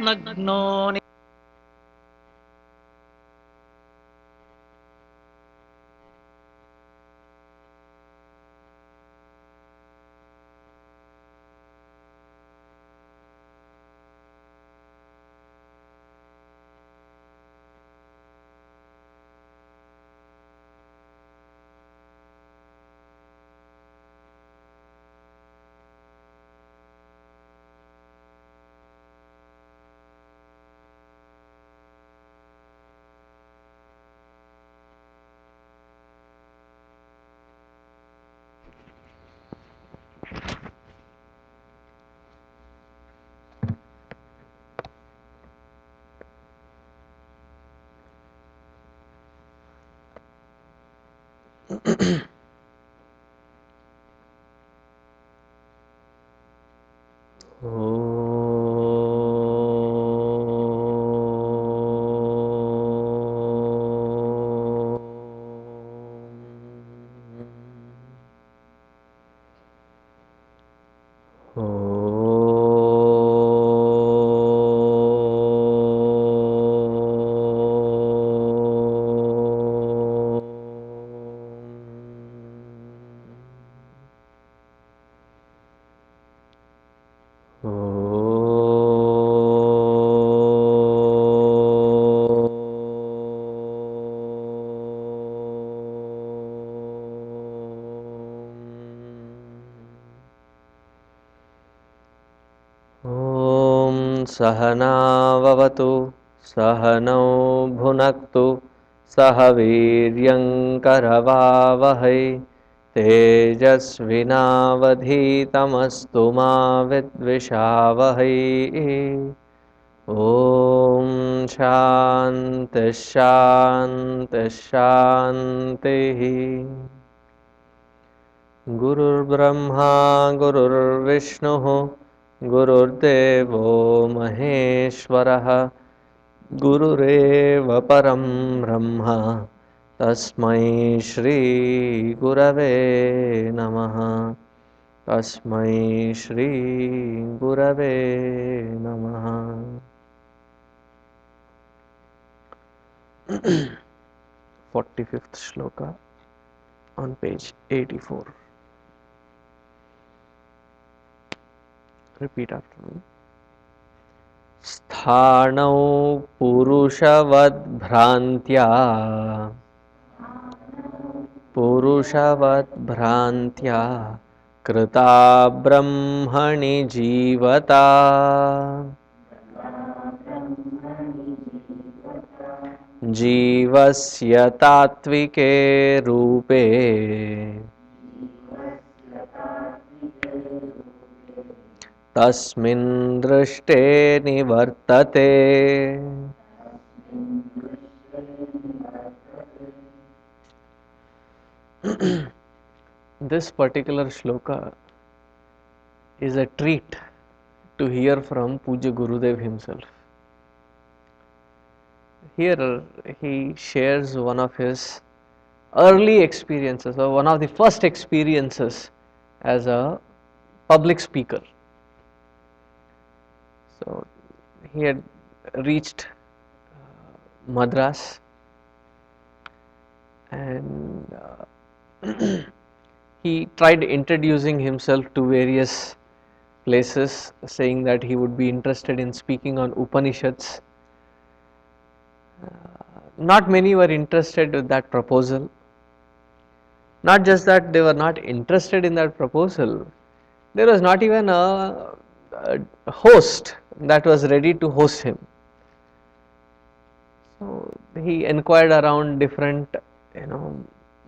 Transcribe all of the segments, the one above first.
नग्नो सहनाववतु सहनौ भुनक्तु सह वीर्यङ्करवावहै तेजस्विनावधीतमस्तु मा विद्विषावहै। ॐ शान्तिः शान्तिः शान्तिः। गुरुर्ब्रह्मा गुरुर्विष्णुः गुरुर्देवो महेश्वरः गुरुरेव परं ब्रह्म तस्मै श्री गुरवे नमः। तस्मै श्री गुरवे नमः। 45th shloka on page 84. Repeat after me. स्थाणौ पुरुषवद्भ्रान्त्या पुरुषवद्भ्रान्त्या कृता ब्रह्मणि जीवता जीवस्य तात्विके रूपे तस्मिन् दृष्टे निवर्तते। This particular shloka is a treat to hear from Puja Gurudev himself. Here he shares one of his early experiences, or one of the first experiences as a public speaker. So he had reached Madras, and he tried introducing himself to various places, saying that he would be interested in speaking on Upanishads. Not many were interested with that proposal. Not just that they were not interested in that proposal, there was not even a host that was ready to host him. So he inquired around different,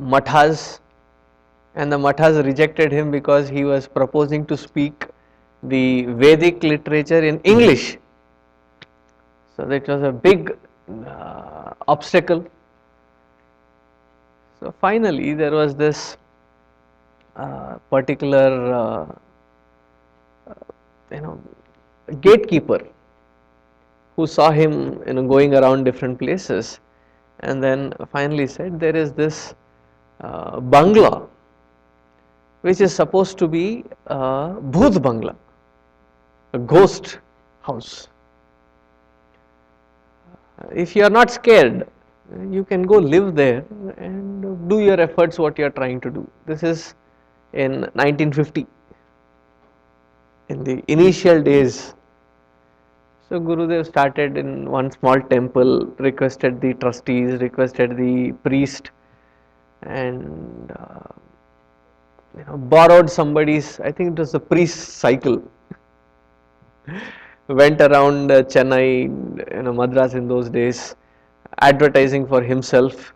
mathas, and the mathas rejected him because he was proposing to speak the Vedic literature in English. So that was a big obstacle. So finally there was this particular gatekeeper who saw him going around different places, and then finally said, there is this bangla which is supposed to be Bhoot Bangla. a ghost house. If you are not scared, you can go live there and do your efforts what you are trying to do. This is in 1950, in the initial days. So Gurudev started in one small temple, requested the trustees, requested the priest, and borrowed somebody's, I think it was a priest's cycle, went around Chennai, Madras in those days, advertising for himself.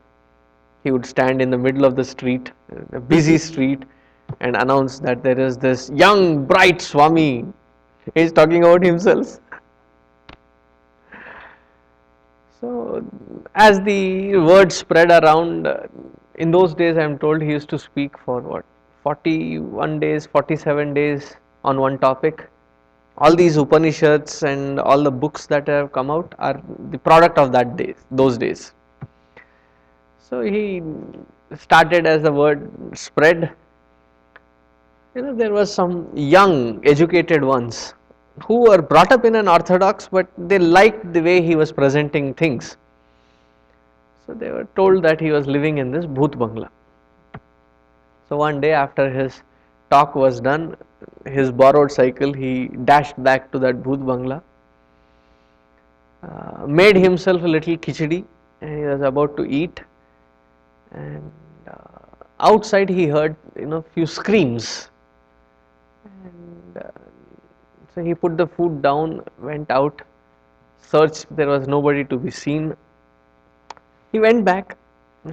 He would stand in the middle of the street, a busy street, and announce that there is this young, bright Swami. He's talking about himself. So, as the word spread around, in those days, I am told he used to speak for what, 41 days, 47 days on one topic. All these Upanishads and all the books that have come out are the product of that days, those days. So he started as the word spread. There was some young, educated ones who were brought up in an orthodox, but they liked the way he was presenting things. So they were told that he was living in this Bhoot Bangla. So one day after his talk was done, his borrowed cycle, he dashed back to that Bhoot Bangla, made himself a little khichdi, and he was about to eat, and outside he heard few screams, and so he put the food down, went out, searched, there was nobody to be seen. He went back,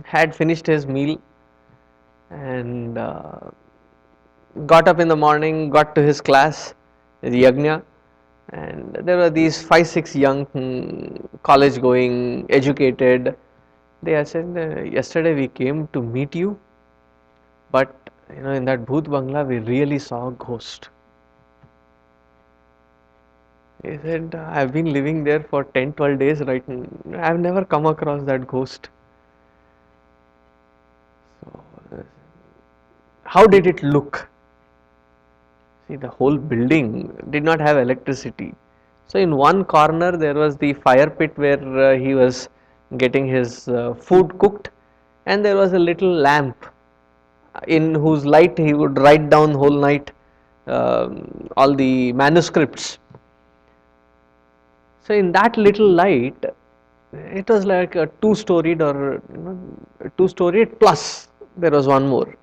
had finished his meal, and got up in the morning, got to his class, the yajna, and there were these 5-6 young college going, educated. They said, yesterday we came to meet you, but in that Bhoot Bangla we really saw a ghost. He said, I've been living there for 10-12 days right now. I've never come across that ghost. So, how did it look? See, the whole building did not have electricity. So in one corner there was the fire pit where he was getting his food cooked, and there was a little lamp in whose light he would write down whole night all the manuscripts. So in that little light, it was like a two-storied or two-storied plus there was one more.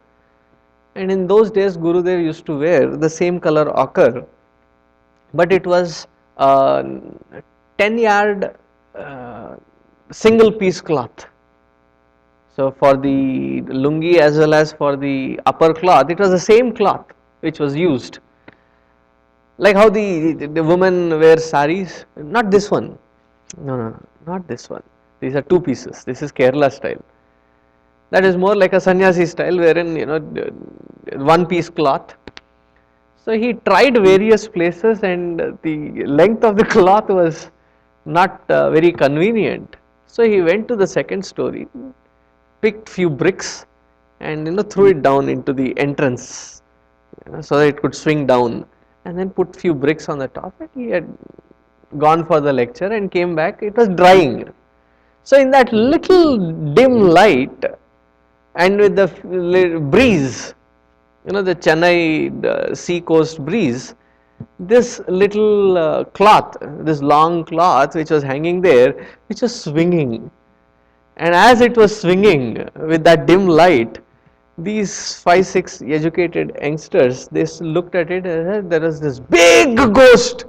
And in those days, Gurudev used to wear the same color ochre, but it was 10-yard single piece cloth. So for the lungi as well as for the upper cloth, it was the same cloth which was used. Like how the women wear saris, not this one. No, not this one. These are two pieces. This is Kerala style. That is more like a sannyasi style, wherein one piece cloth. So he tried various places, and the length of the cloth was not very convenient. So he went to the second story, picked few bricks, and threw it down into the entrance, so that it could swing down, and then put few bricks on the top. And he had gone for the lecture and came back. It was drying. So in that little dim light, and with the breeze, the Chennai sea coast breeze, this little cloth, this long cloth which was hanging there, which was swinging. And as it was swinging with that dim light, these 5-6 educated youngsters, they looked at it, and there was this big ghost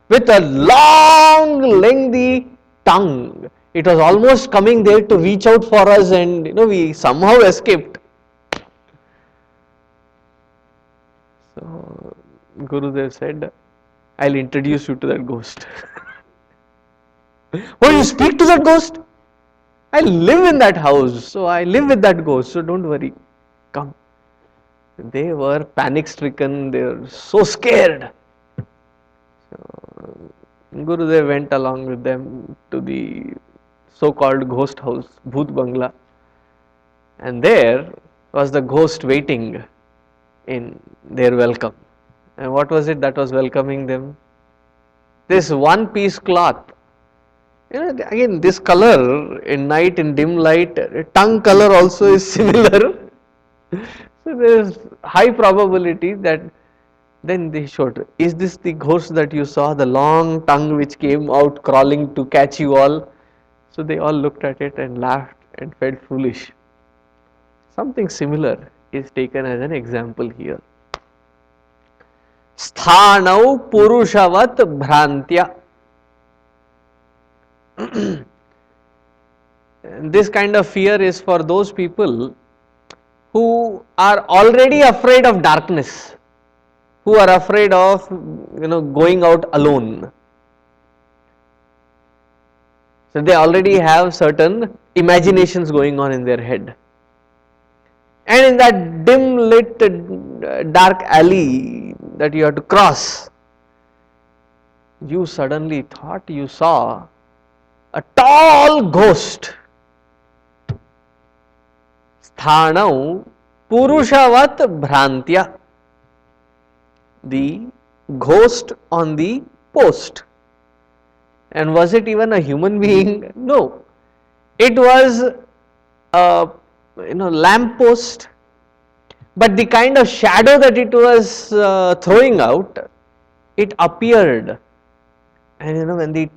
with a long, lengthy tongue. It was almost coming there to reach out for us, and we somehow escaped. So Gurudev said, I'll introduce you to that ghost. Oh, you speak to that ghost? I live in that house, so I live with that ghost, so don't worry. Come. They were panic stricken, they were so scared. So, Gurudev went along with them to the so-called ghost house, Bhoot Bangla, and there was the ghost waiting in their welcome. And what was it that was welcoming them? this one piece cloth. Again, this color in night, in dim light, tongue color also is similar. So there is high probability that then they showed, is this the ghost that you saw, the long tongue which came out crawling to catch you all? So they all looked at it and laughed and felt foolish. Something similar is taken as an example here. Sthanau purushavat bhrantya. This kind of fear is for those people who are already afraid of darkness, who are afraid of going out alone. So they already have certain imaginations going on in their head. And in that dim lit dark alley that you have to cross, you suddenly thought you saw a tall ghost. Sthanau purushavat bhrantya. The ghost on the post. And was it even a human being? No. It was a lamp post, but the kind of shadow that it was throwing out, it appeared. And when the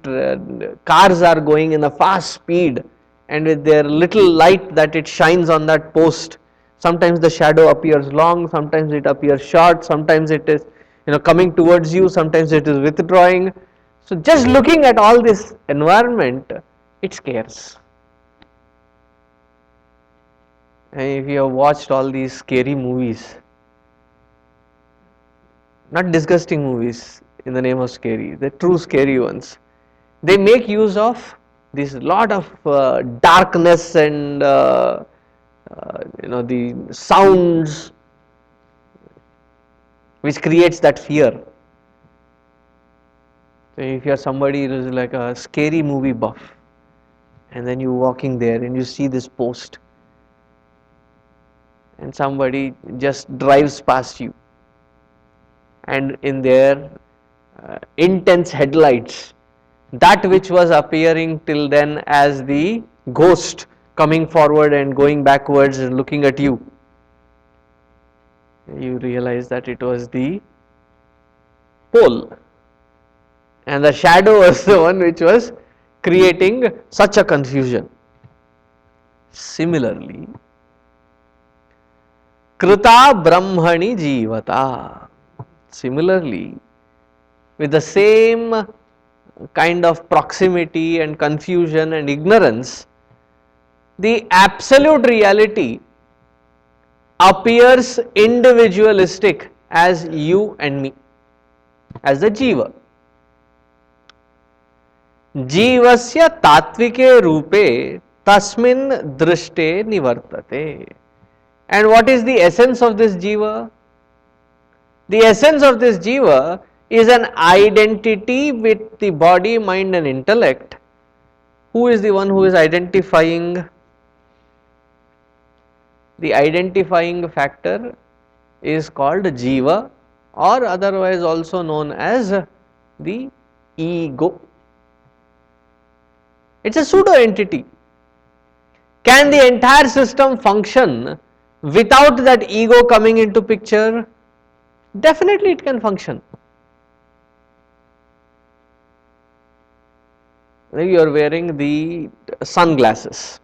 cars are going in a fast speed and with their little light that it shines on that post, sometimes the shadow appears long, sometimes it appears short, sometimes it is coming towards you, sometimes it is withdrawing. So just looking at all this environment, it scares. And if you have watched all these scary movies, not disgusting movies in the name of scary, the true scary ones, they make use of this lot of darkness and the sounds which creates that fear. So if you are somebody who is like a scary movie buff, and then you walking there and you see this post, and somebody just drives past you, and in their intense headlights, that which was appearing till then as the ghost coming forward and going backwards and looking at you, you realize that it was the pole, and the shadow was the one which was creating such a confusion. Similarly, krita brahmani jivata. Similarly, with the same kind of proximity and confusion and ignorance, the absolute reality appears individualistic as you and me, as the jiva. जीवस्य तात्विके रूपे तस्मिन् दृष्टे निवर्तते. And what is the essence of this jiva? The essence of this jiva is an identity with the body, mind and intellect. Who is the one who is identifying? The identifying factor is called jiva, or otherwise also known as the ego. It's a pseudo entity. Can the entire system function without that ego coming into picture? Definitely it can function. You are wearing the sunglasses.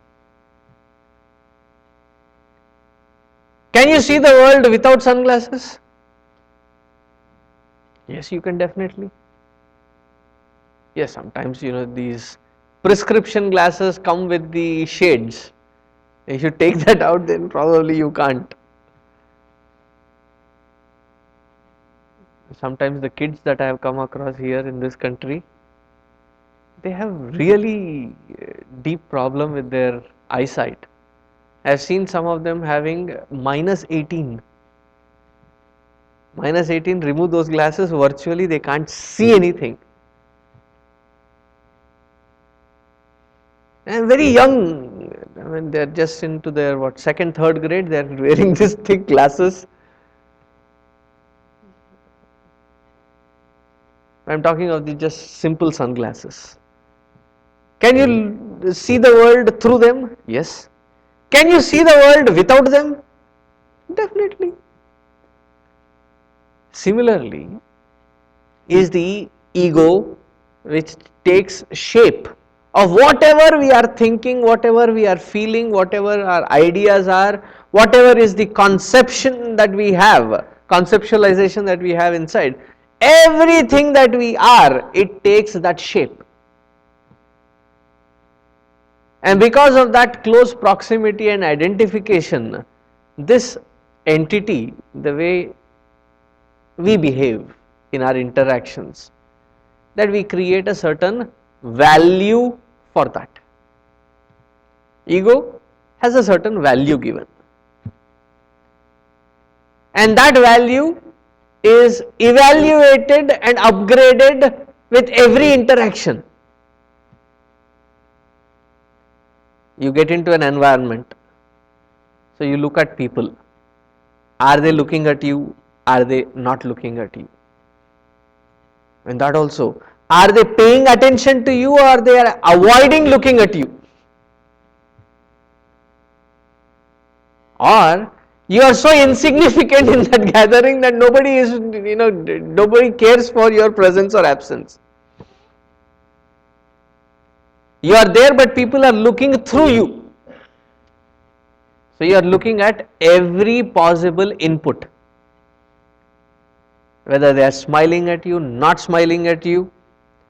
Can you see the world without sunglasses? Yes, you can definitely. Yes, sometimes these prescription glasses come with the shades. If you take that out, then probably you can't. Sometimes the kids that I have come across here in this country, they have really deep problem with their eyesight. I have seen some of them having -18. -18, remove those glasses, virtually they can't see anything. And very young, I mean they are just into their second, third grade, they are wearing these thick glasses. I am talking of the just simple sunglasses. Can you see the world through them? Yes. Can you see the world without them? Definitely. Similarly, is the ego which takes shape of whatever we are thinking, whatever we are feeling, whatever our ideas are, whatever is the conception that we have, conceptualization that we have inside, everything that we are, it takes that shape. And because of that close proximity and identification, this entity, the way we behave in our interactions, that we create a certain value for that. Ego has a certain value given, and that value is evaluated and upgraded with every interaction. You get into an environment, so you look at people. Are they looking at you? Are they not looking at you? And that also, are they paying attention to you, or they are avoiding looking at you? Or you are so insignificant in that gathering that nobody cares for your presence or absence. You are there, but people are looking through you. So you are looking at every possible input, whether they are smiling at you, not smiling at you,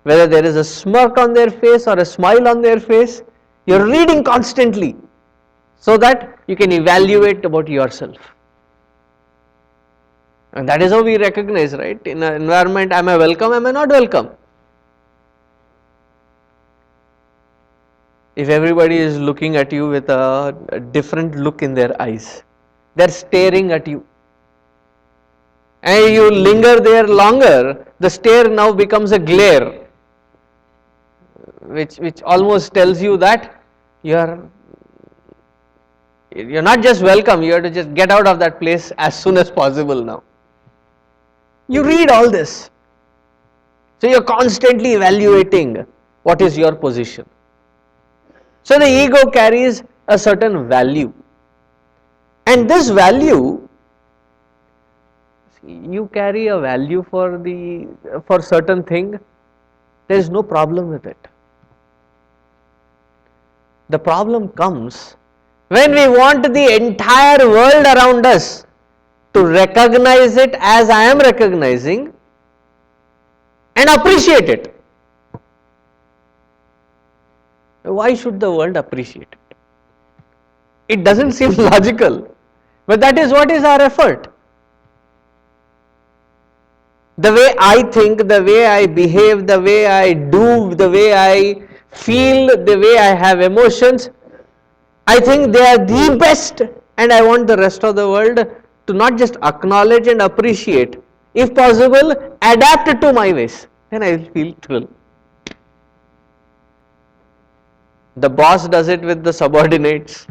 whether there is a smirk on their face or a smile on their face. You are reading constantly, so that you can evaluate about yourself. And that is how we recognize, right? In an environment, am I welcome, am I not welcome? If everybody is looking at you with a different look in their eyes, they are staring at you, and you linger there longer, the stare now becomes a glare, which almost tells you that you're not just welcome, you have to just get out of that place as soon as possible now. You read all this, so you're constantly evaluating what is your position. So the ego carries a certain value, and this value, you carry a value for certain thing, there is no problem with it. The problem comes when we want the entire world around us to recognize it as I am recognizing and appreciate it. Why should the world appreciate it? It doesn't seem logical, but that is what is our effort. The way I think, the way I behave, the way I do, the way I feel, the way I have emotions, I think they are the best, and I want the rest of the world to not just acknowledge and appreciate, if possible, adapt it to my ways. Then I will feel thrilled. The boss does it with the subordinates.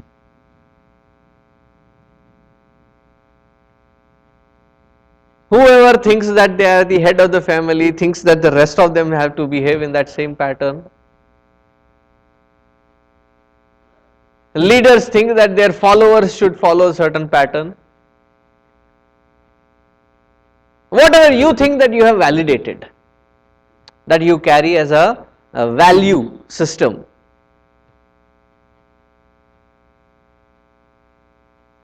Whoever thinks that they are the head of the family thinks that the rest of them have to behave in that same pattern. Leaders think that their followers should follow a certain pattern. Whatever you think that you have validated, that you carry as a value system.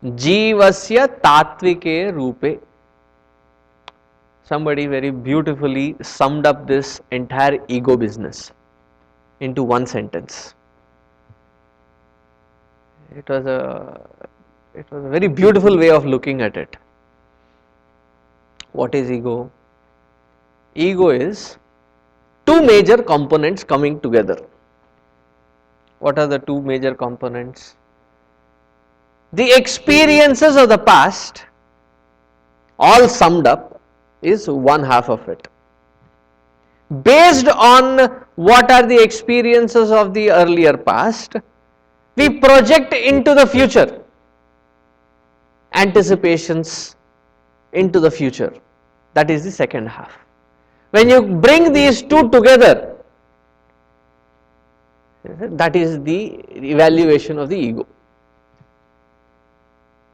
Jivasya tatvike rupe. Somebody very beautifully summed up this entire ego business into one sentence. It was a very beautiful way of looking at it. What is ego? Ego is two major components coming together. What are the two major components? The experiences of the past, all summed up, is one half of it. Based on what are the experiences of the earlier past, we project into the future anticipations into the future. That is the second half. When you bring these two together, that is the evaluation of the ego.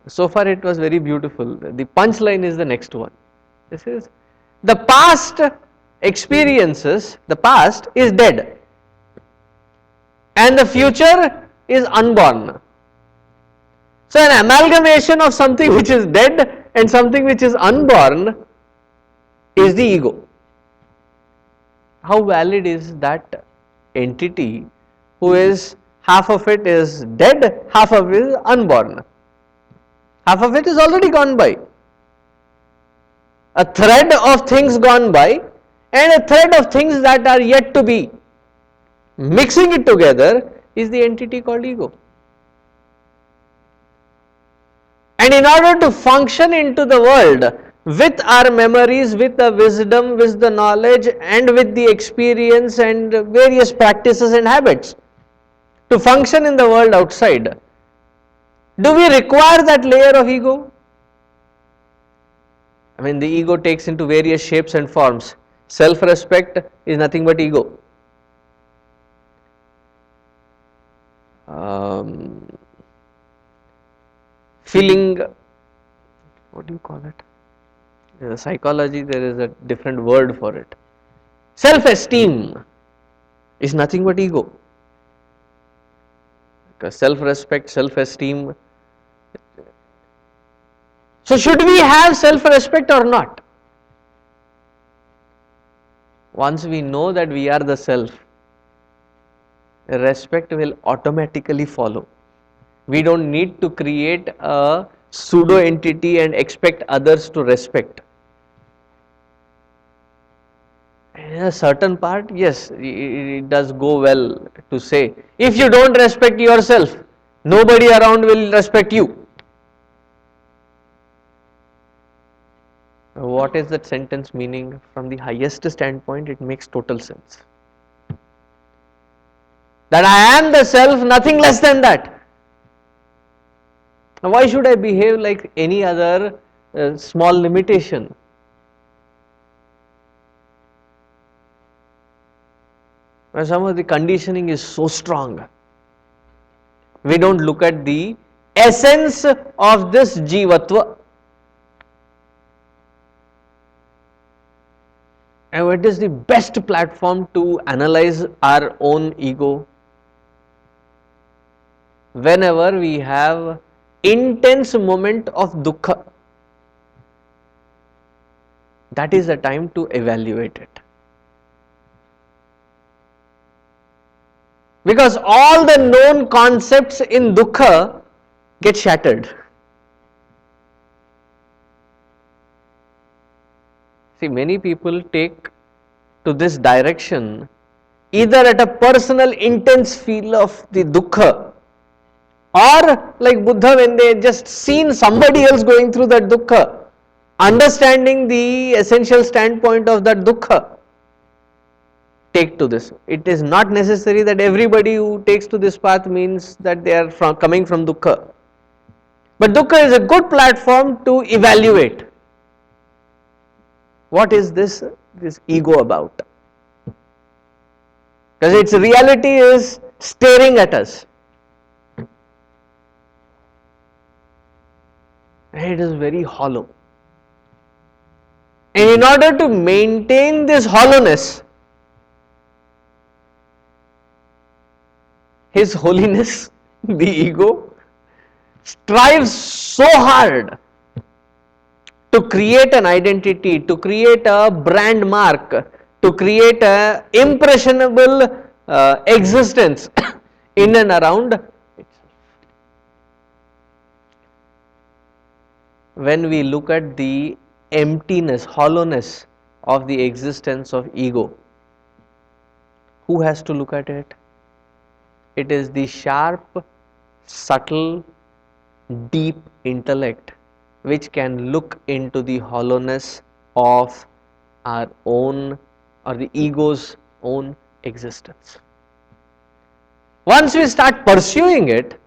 So far it was very beautiful. The punchline is the next one. This is the past experiences, the past is dead and the future is unborn. So an amalgamation of something which is dead and something which is unborn is the ego. How valid is that entity who is half of it is dead, half of it is unborn? Half of it is already gone by. A thread of things gone by and a thread of things that are yet to be. Mixing it together is the entity called ego. And in order to function into the world with our memories, with the wisdom, with the knowledge and with the experience and various practices and habits, to function in the world outside, do we require that layer of ego? I mean, the ego takes into various shapes and forms. Self-respect is nothing but ego. Feeling, what do you call it? In psychology, there is a different word for it. Self-esteem is nothing but ego. Because self-respect, self-esteem. So, should we have self-respect or not? Once we know that we are the self, respect will automatically follow. We don't need to create a pseudo entity and expect others to respect. In a certain part, yes, it does go well to say, if you don't respect yourself, nobody around will respect you. What is that sentence meaning? From the highest standpoint, it makes total sense. That I am the self, nothing less than that. Now, why should I behave like any other small limitation? Where some of the conditioning is so strong. We don't look at the essence of this jivatva. And what is the best platform to analyze our own ego? Whenever we have intense moment of dukkha, that is the time to evaluate it. Because all the known concepts in dukkha get shattered. See, many people take to this direction either at a personal intense feel of the dukkha, or like Buddha, when they just seen somebody else going through that dukkha, understanding the essential standpoint of that dukkha, take to this. It is not necessary that everybody who takes to this path means that they are coming from dukkha. But dukkha is a good platform to evaluate. What is this ego about? Because its reality is staring at us. And it is very hollow. And in order to maintain this hollowness, His Holiness, the ego, strives so hard to create an identity, to create a brand mark, to create a impressionable existence in and around itself. When we look at the emptiness, hollowness of the existence of ego, who has to look at it? It is the sharp, subtle, deep intellect which can look into the hollowness of our own or the ego's own existence. Once we start pursuing it,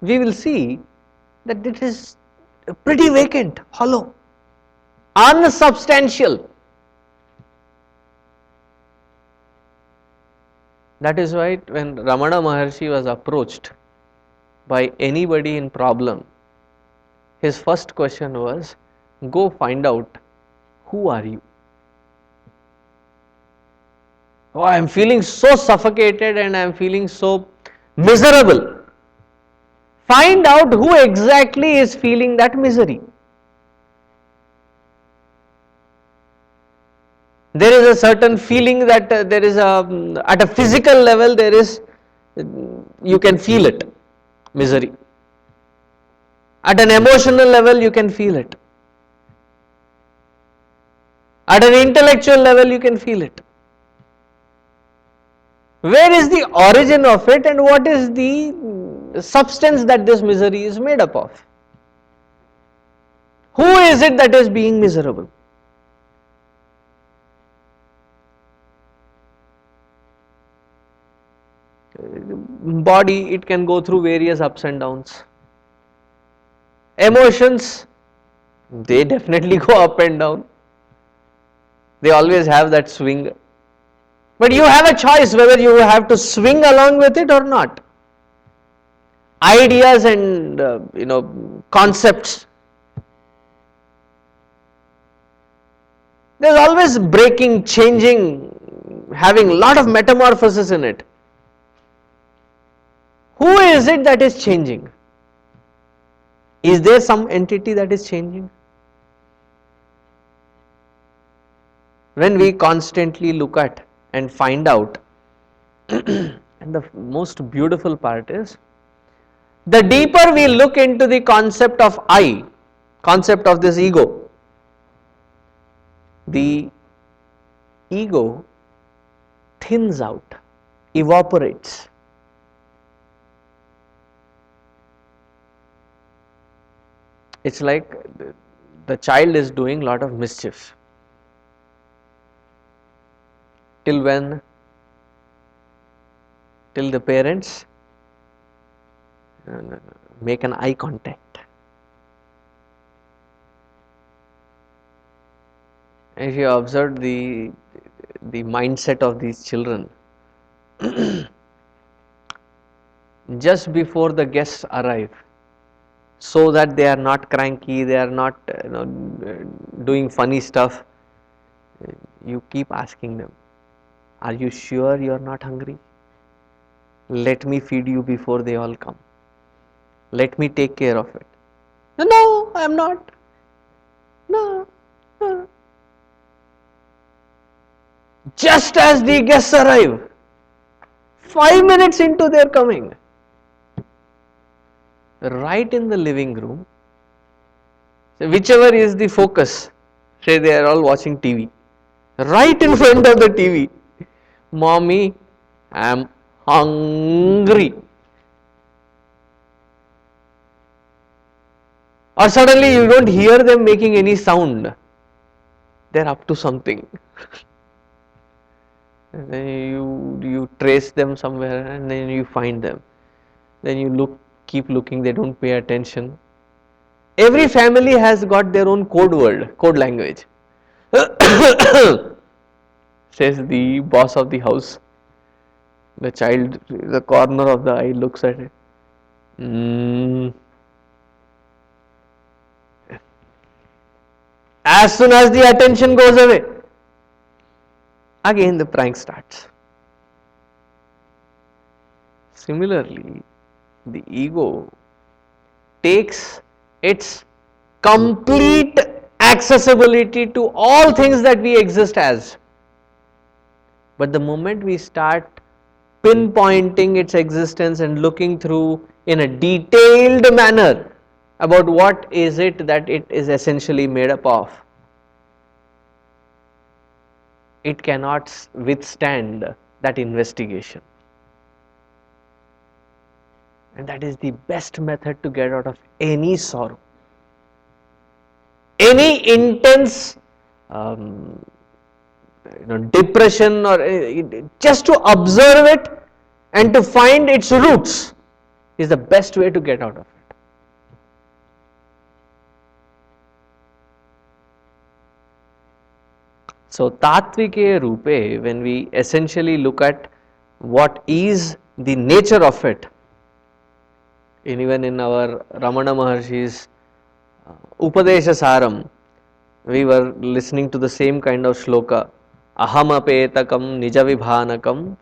we will see that it is pretty vacant, hollow, unsubstantial. That is why when Ramana Maharshi was approached by anybody in problem, his first question was, go find out who are you. Oh, I am feeling so suffocated and I am feeling so miserable. Find out who exactly is feeling that misery. There is a certain feeling that there is a, at a physical level, there is, you can feel it, misery. At an emotional level, you can feel it. At an intellectual level, you can feel it. Where is the origin of it and what is the substance that this misery is made up of? Who is it that is being miserable? Body, it can go through various ups and downs. Emotions, they definitely go up and down. They always have that swing. But you have a choice whether you have to swing along with it or not. Ideas and concepts, there's always breaking, changing, having a lot of metamorphosis in it. Who is it that is changing? Is there some entity that is changing? When we constantly look at and find out, and the most beautiful part is, the deeper we look into the concept of I, concept of this ego, the ego thins out, evaporates. It's like the child is doing a lot of mischief. Till when? Till the parents make an eye contact. If you observe the mindset of these children, just before the guests arrive, so that they are not cranky, they are not doing funny stuff, you keep asking them, are you sure you are not hungry? Let me feed you before they all come. Let me take care of it. No, I am not. No. No. Just as the guests arrive, 5 minutes into their coming, right in the living room, so whichever is the focus, say they are all watching TV, right in front of the TV, mommy, I am hungry. Or suddenly you don't hear them making any sound, they're up to something. And then you trace them somewhere and then you find them. Then you keep looking, they don't pay attention. Every family has got their own code word, code language. Says the boss of the house. The child, the corner of the eye looks at it. As soon as the attention goes away, again the prank starts. Similarly, the ego takes its complete accessibility to all things that we exist as. But the moment we start pinpointing its existence and looking through in a detailed manner about what is it that it is essentially made up of, it cannot withstand that investigation. And that is the best method to get out of any sorrow, any intense depression, or just to observe it and to find its roots is the best way to get out of it. So, Tatvike Rupe, when we essentially look at what is the nature of it. Even in our Ramana Maharshi's Upadesha Saram, we were listening to the same kind of shloka. Aham apetakam nijavibhanakam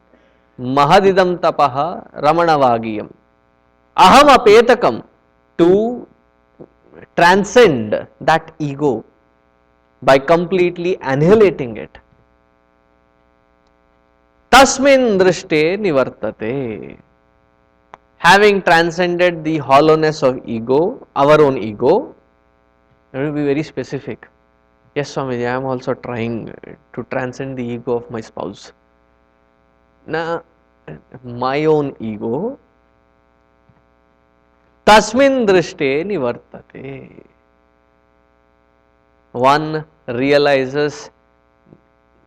mahadidam tapaha ramanavagiyam. Aham apetakam, to transcend that ego by completely annihilating it. Tasmin drishte nivartate. Having transcended the hollowness of ego, our own ego, it will be very specific. Yes, Swamiji, I am also trying to transcend the ego of my spouse. Now, my own ego, tasmin drishte nivartate. One realizes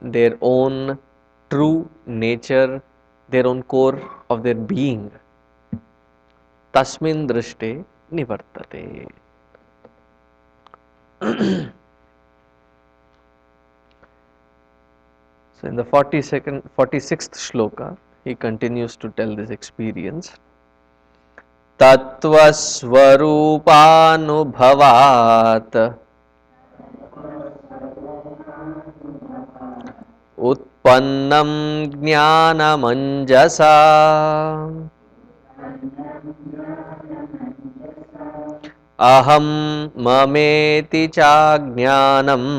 their own true nature, their own core of their being. Tasmin drishte nivartate. So in the 46th shloka, he continues to tell this experience. Tattvasvarupānubhavāt उत्पन्नं ज्ञानमञ्जसा अहं ममेति चाज्ञानम्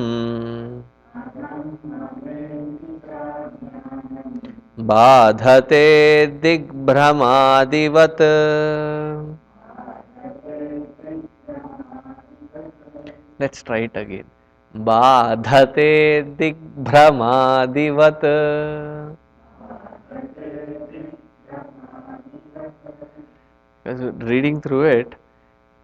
बाधते दिग्भ्रमादिवत्. Let's try it again. Badhate digbhrhamadivat. Because reading through it,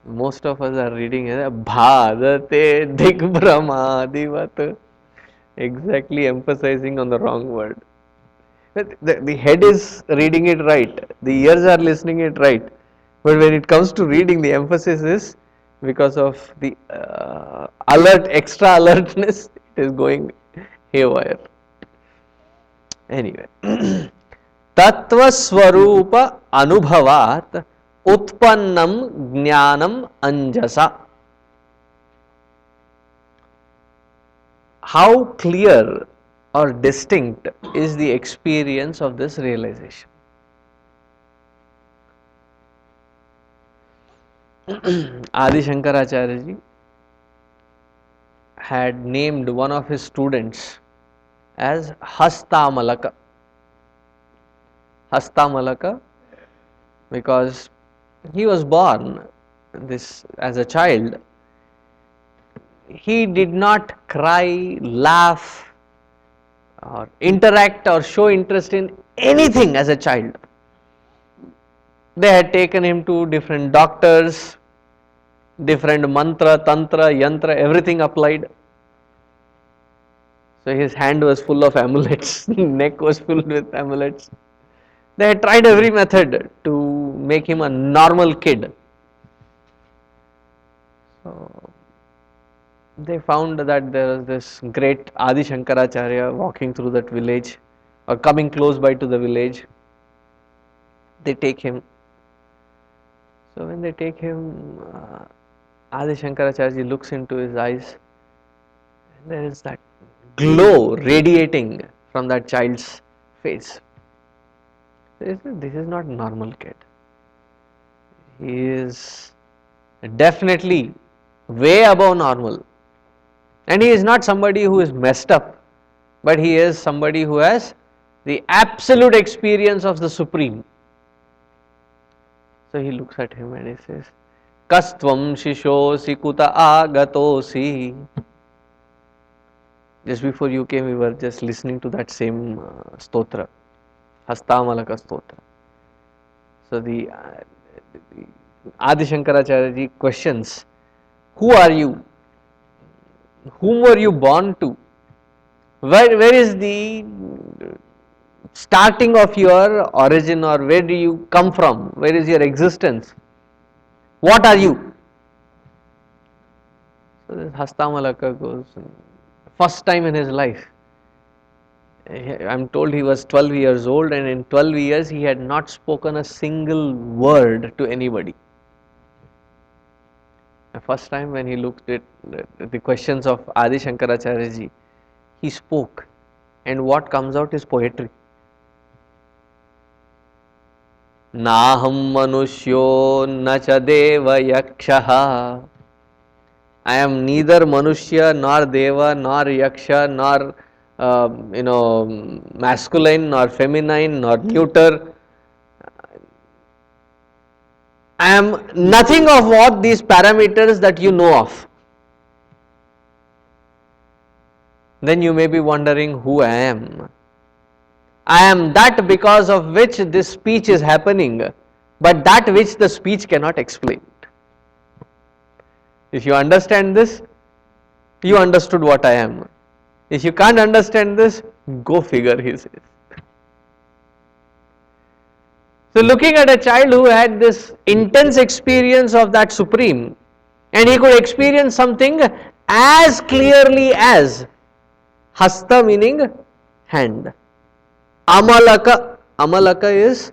most of us are reading Bhadate digbhrhamadivat. Exactly emphasizing on the wrong word. The head is reading it right, the ears are listening it right, but when it comes to reading, the emphasis is because of the extra alertness, it is going haywire. Anyway, tattva swarupa anubhavat utpannam jnanam anjasa. How clear or distinct is the experience of this realization? Adi Shankaracharya ji had named one of his students as Hastamalaka. Hastamalaka, because he was born this as a child, he did not cry, laugh, or interact or show interest in anything as a child. They had taken him to different doctors, different mantra, tantra, yantra, everything applied. So his hand was full of amulets, neck was filled with amulets. They had tried every method to make him a normal kid. So they found that there was this great Adi Shankaracharya walking through that village or coming close by to the village. They take him. So when they take him, Adi Shankaracharya looks into his eyes, and there is that glow radiating from that child's face. This is not normal kid. He is definitely way above normal. And he is not somebody who is messed up, but he is somebody who has the absolute experience of the Supreme. So he looks at him and he says, Kastvam shishosi kuta agatosi. Just before you came, we were just listening to that same stotra, Hastamalaka stotra. So the Adi Shankaracharya ji questions, who are you? Whom were you born to? Where is the starting of your origin, or where do you come from? Where is your existence? What are you? So this Hastamalaka goes, first time in his life, I'm told he was 12 years old, and in 12 years he had not spoken a single word to anybody. The first time when he looked at the questions of Adi Shankaracharya ji, he spoke, and what comes out is poetry. नाहं मनुष्यो न च देव यक्षः. I am neither Manushya nor Deva nor Yaksha nor masculine nor feminine nor neuter. I am nothing of what these parameters that you know of. Then you may be wondering who I am. I am that because of which this speech is happening, but that which the speech cannot explain. If you understand this, you understood what I am. If you can't understand this, go figure, he says. So looking at a child who had this intense experience of that Supreme, and he could experience something as clearly as hasta, meaning hand. Amalaka, amalaka is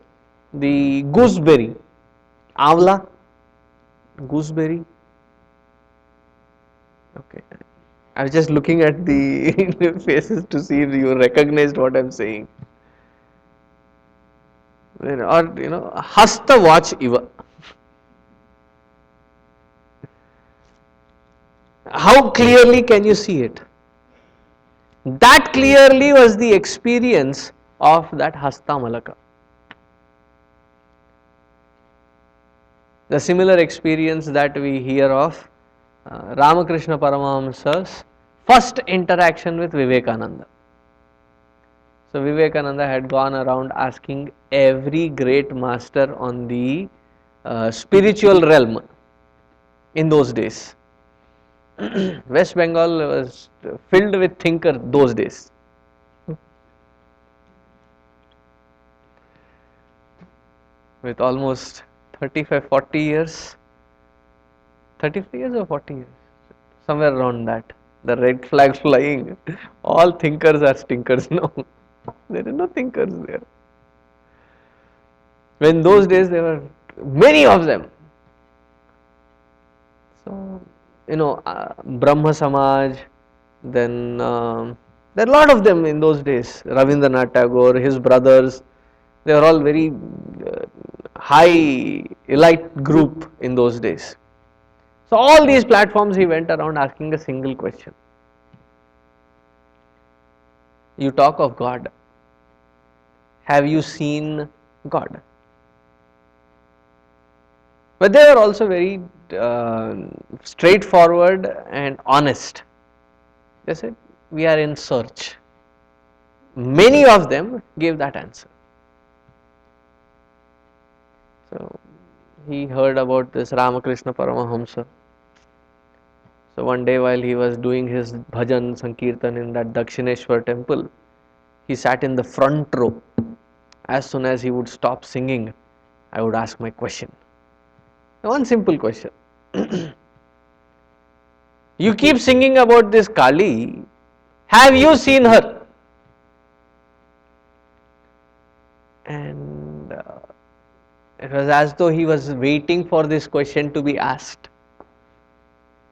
the gooseberry. Avla, gooseberry. Okay. I was just looking at the faces to see if you recognized what I'm saying. Or hasta watch iva. How clearly can you see it? That clearly was the experience of that hasta malaka. The similar experience that we hear of Ramakrishna Paramahamsa's first interaction with Vivekananda. So Vivekananda had gone around asking every great master on the spiritual realm in those days. West Bengal was filled with thinkers those days. With almost 35-40 years, 35 years or 40 years, somewhere around that, the red flag flying. All thinkers are stinkers now. There are no thinkers there. When those days there were many of them. So, Brahma Samaj, then there are a lot of them in those days. Rabindranath Tagore, his brothers, they were all very high elite group in those days. So all these platforms he went around asking a single question. You talk of God. Have you seen God? But they were also very straightforward and honest. They said, we are in search. Many of them gave that answer. So he heard about this Ramakrishna Paramahamsa. So one day while he was doing his bhajan sankirtan in that Dakshineshwar temple, he sat in the front row. As soon as he would stop singing, I would ask my question. One simple question. You keep singing about this Kali. Have you seen her? And it was as though he was waiting for this question to be asked.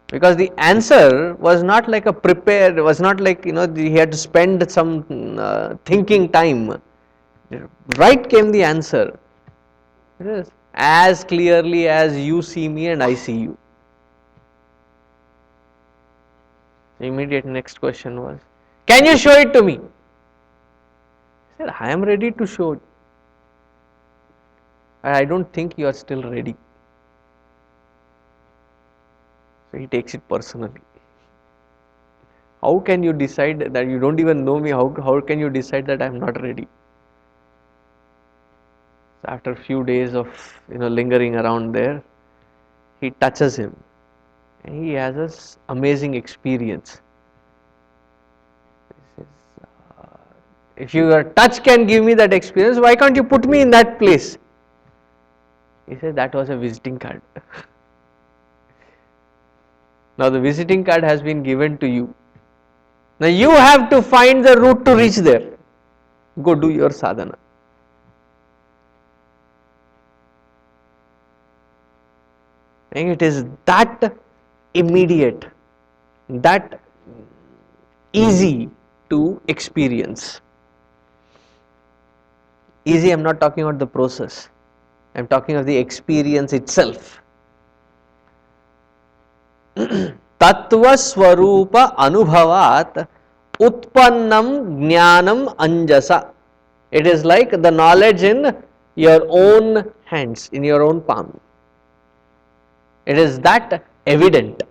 Because the answer was not like a prepared, was not like, he had to spend some thinking time. Right came the answer. It is as clearly as you see me and I see you. The immediate next question was, can you show it to me? I said, I am ready to show it. I don't think you are still ready. So he takes it personally. How can you decide that you don't even know me? How can you decide that I am not ready? So after a few days of lingering around there, he touches him and he has this amazing experience. He says, if your touch can give me that experience, why can't you put me in that place? He said, that was a visiting card. Now the visiting card has been given to you. Now you have to find the route to reach there. go do your sadhana. And it is that immediate, that easy to experience. Easy, I am not talking about the process, I am talking of the experience itself. Tattva Swarupa Anubhavat Utpannam Jnanam Anjasa. It is like the knowledge in your own hands, in your own palm. It is that evident.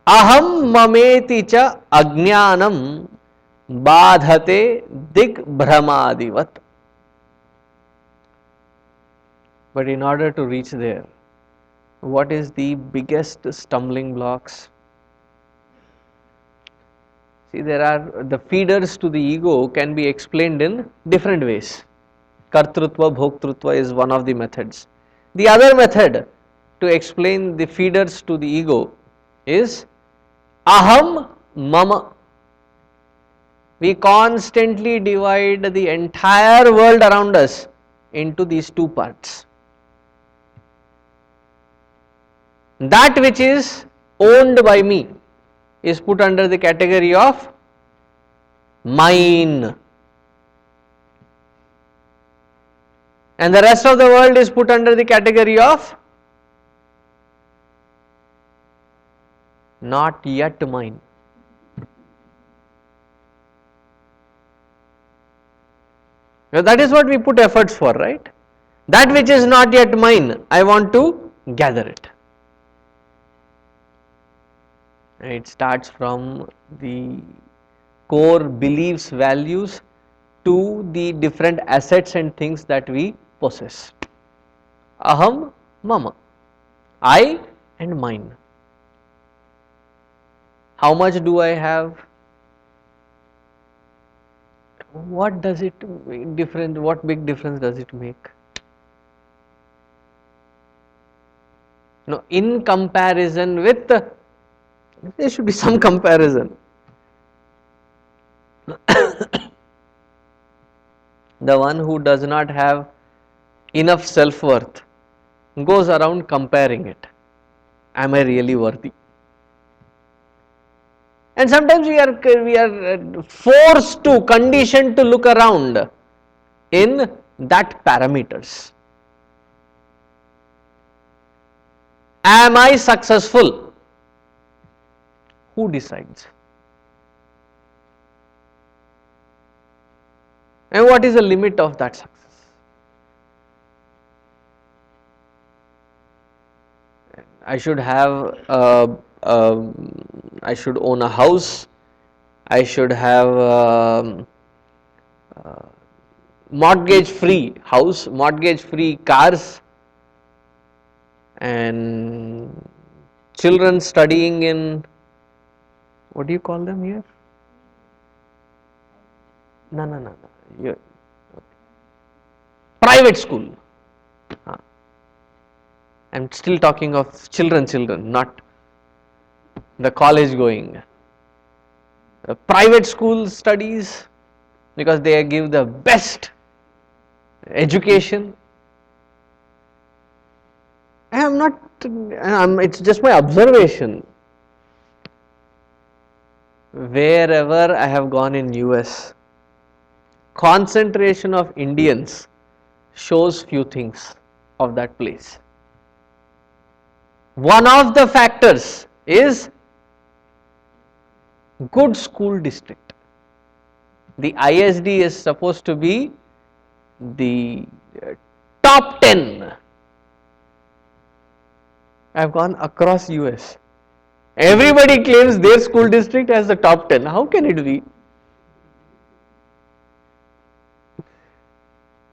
Aham mameti cha ajnanam badhate digbhrhamadivat. But in order to reach there, what is the biggest stumbling blocks? See, there are the feeders to the ego can be explained in different ways. Kartrutva, Bhoktrutva is one of the methods. The other method to explain the feeders to the ego is Aham Mama. We constantly divide the entire world around us into these two parts. That which is owned by me is put under the category of mine, and the rest of the world is put under the category of not yet mine. Now that is what we put efforts for, right? That which is not yet mine, I want to gather it. And it starts from the core beliefs, values to the different assets and things that we possess. Aham, mama, I and mine. How much do I have? What does it different? What big difference does it make? No, in comparison with, there should be some comparison. The one who does not have enough self-worth goes around comparing it. Am I really worthy? And sometimes we are forced to, conditioned to look around in that parameters. Am I successful? Who decides? And what is the limit of that success? I should have, I should own a house, I should have mortgage free house, mortgage free cars, and children studying in, what do you call them here? No. Here. Private school. I am still talking of children, not the college going. Private school studies, because they give the best education. I am not, it's just my observation. Wherever I have gone in US, concentration of Indians shows few things of that place. One of the factors is good school district. The ISD is supposed to be the top 10. I have gone across US. Everybody claims their school district as the top 10. How can it be?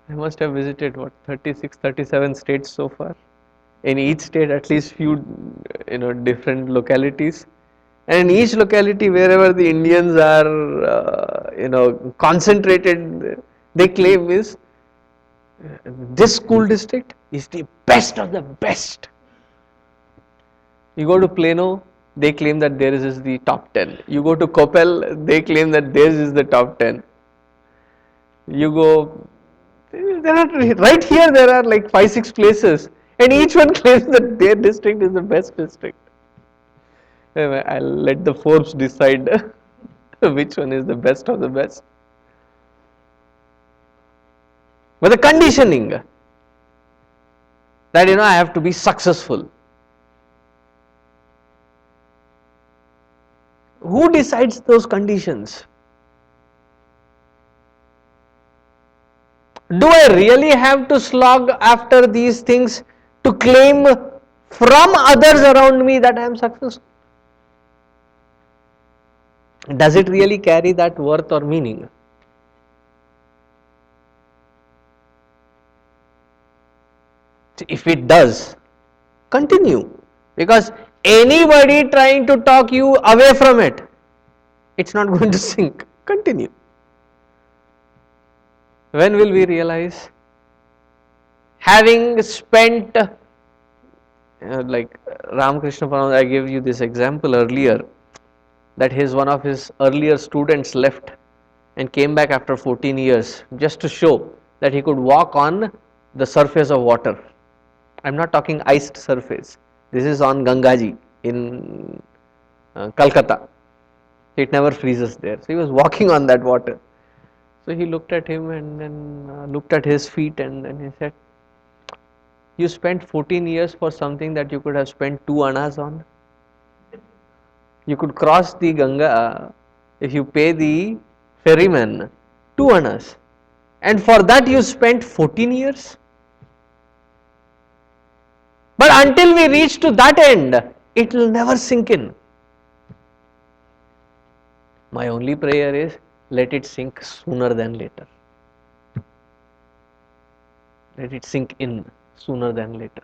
I must have visited what, 36, 37 states so far. In each state at least few different localities, and in each locality wherever the Indians are concentrated, they claim is this school district is the best of the best. You go to Plano, they claim that theirs is the top 10. You go to Coppel, they claim that theirs is the top 10. You go, there are right here there are like 5-6 places, and each one claims that their district is the best district. I'll let the Forbes decide which one is the best of the best. But the conditioning that I have to be successful. Who decides those conditions? Do I really have to slog after these things to claim from others around me that I am successful? Does it really carry that worth or meaning? If it does, continue, because anybody trying to talk you away from it, it's not going to sink. Continue. When will we realize, having spent like Ramakrishna Paramahansa, I gave you this example earlier, that one of his earlier students left and came back after 14 years just to show that he could walk on the surface of water. I am not talking iced surface. This is on Gangaji in Calcutta. It never freezes there. So he was walking on that water. So he looked at him and then looked at his feet, and then he said, "You spent 14 years for something that you could have spent 2 annas on. You could cross the Ganga if you pay the ferryman 2 annas. And for that you spent 14 years. But until we reach to that end, it will never sink in." My only prayer is, let it sink sooner than later. Let it sink in sooner than later.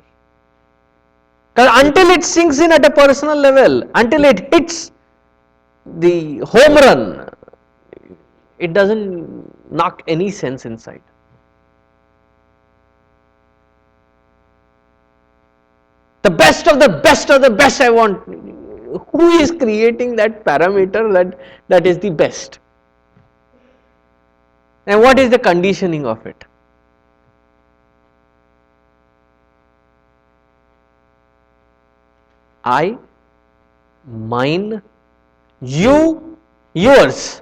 Because until it sinks in at a personal level, until it hits the home run, it doesn't knock any sense inside. The best of the best of the best I want. Who is creating that parameter that is the best? And what is the conditioning of it? I, mine, you, yours.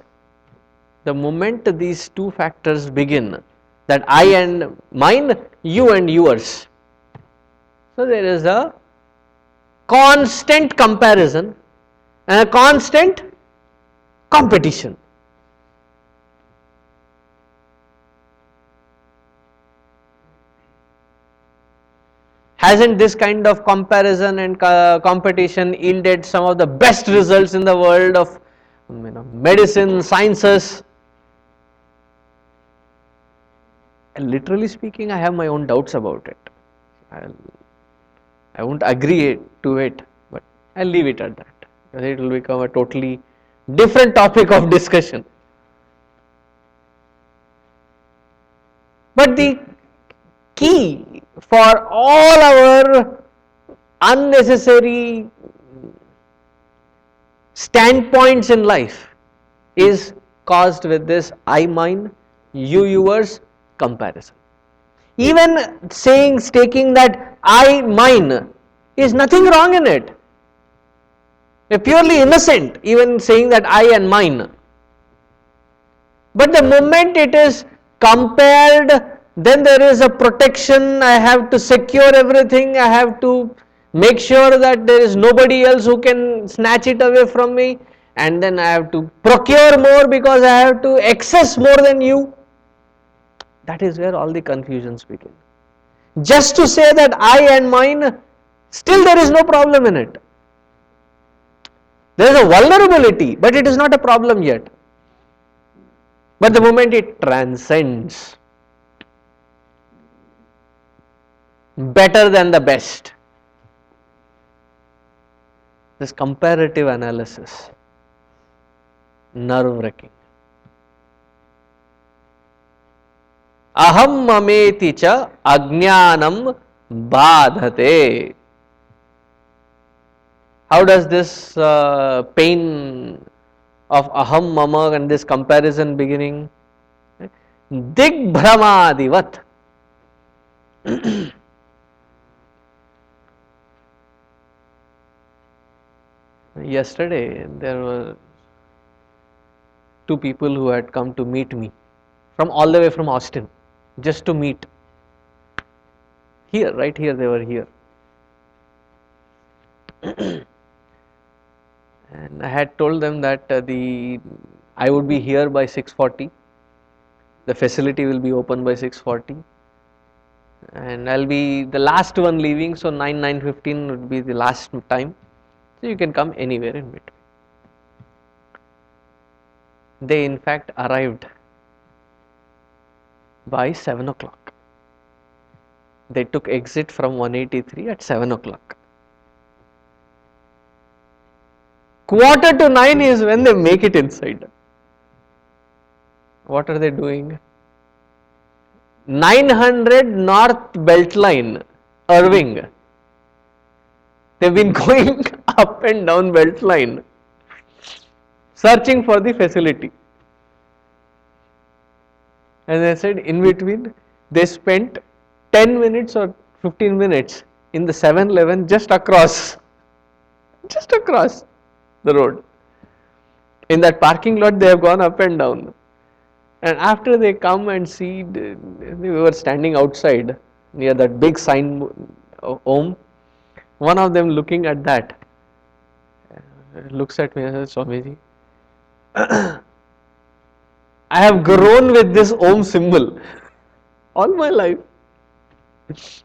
The moment these two factors begin, that I and mine, you and yours, so there is a constant comparison and a constant competition. Hasn't this kind of comparison and competition yielded some of the best results in the world of medicine, sciences? And literally speaking, I have my own doubts about it. I won't agree to it, but I'll leave it at that, because it will become a totally different topic of discussion. But the key for all our unnecessary standpoints in life is caused with this I, mine, you, yours comparison. Even stating that I, mine, is nothing wrong in it. You're purely innocent even saying that I and mine. But the moment it is compared, then there is a protection. I have to secure everything. I have to make sure that there is nobody else who can snatch it away from me. And then I have to procure more because I have to access more than you. That is where all the confusions begin. Just to say that I and mine, still there is no problem in it. There is a vulnerability, but it is not a problem yet. But the moment it transcends, better than the best, this comparative analysis, nerve-wracking. Aham mameti cha ajnanam badhate. How does this pain of aham mama and this comparison beginning? Digbhramadivat. Yesterday there were two people who had come to meet me from all the way from Austin just to meet. Here, right here, they were here. And I had told them that I would be here by 6:40. The facility will be open by 6:40, and I'll be the last one leaving. So 9:15 would be the last time. So you can come anywhere in between. They in fact arrived by 7 o'clock. They took exit from 183 at 7 o'clock. Quarter to 9 is when they make it inside. What are they doing? 900 North Beltline, Irving. They've been going up and down Beltline, searching for the facility. And I said, in between, they spent 10 minutes or 15 minutes in the 7-Eleven just across the road. In that parking lot, they have gone up and down. And after they come and see, we were standing outside near that big sign Om. One of them looking at that looks at me and says, Swamiji, I have grown with this Om symbol all my life.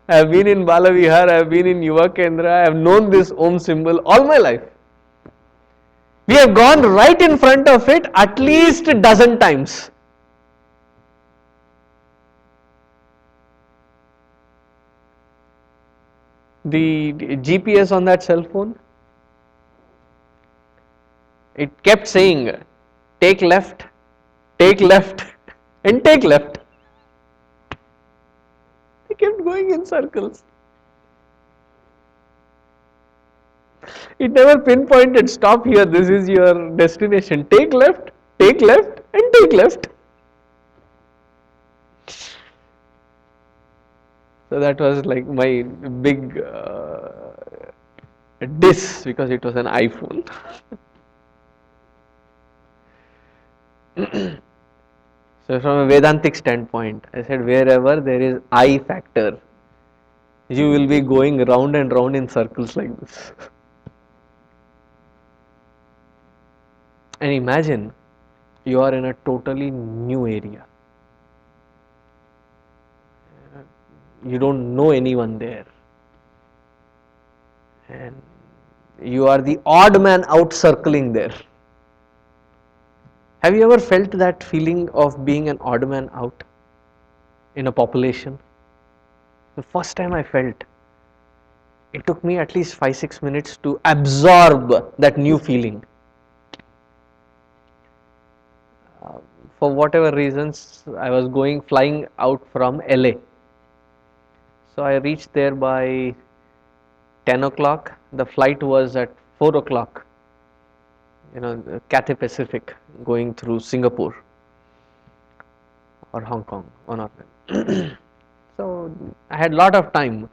I have been in Balavihar, I have been in Yuva Kendra, I have known this Om symbol all my life. We have gone right in front of it at least a dozen times. The GPS on that cell phone, it kept saying, take left, and take left. They kept going in circles. It never pinpointed, stop here, this is your destination. Take left, and take left. So that was like my big diss because it was an iPhone. So from a Vedantic standpoint, I said wherever there is I factor, you will be going round and round in circles like this. And imagine you are in a totally new area. You don't know anyone there. And you are the odd man out circling there. Have you ever felt that feeling of being an odd man out in a population? The first time I felt, it took me at least 5-6 minutes to absorb that new feeling. For whatever reasons, I was flying out from LA. So I reached there by 10 o'clock. The flight was at 4 o'clock. Cathay Pacific going through Singapore or Hong Kong, one of them. So I had lot of time.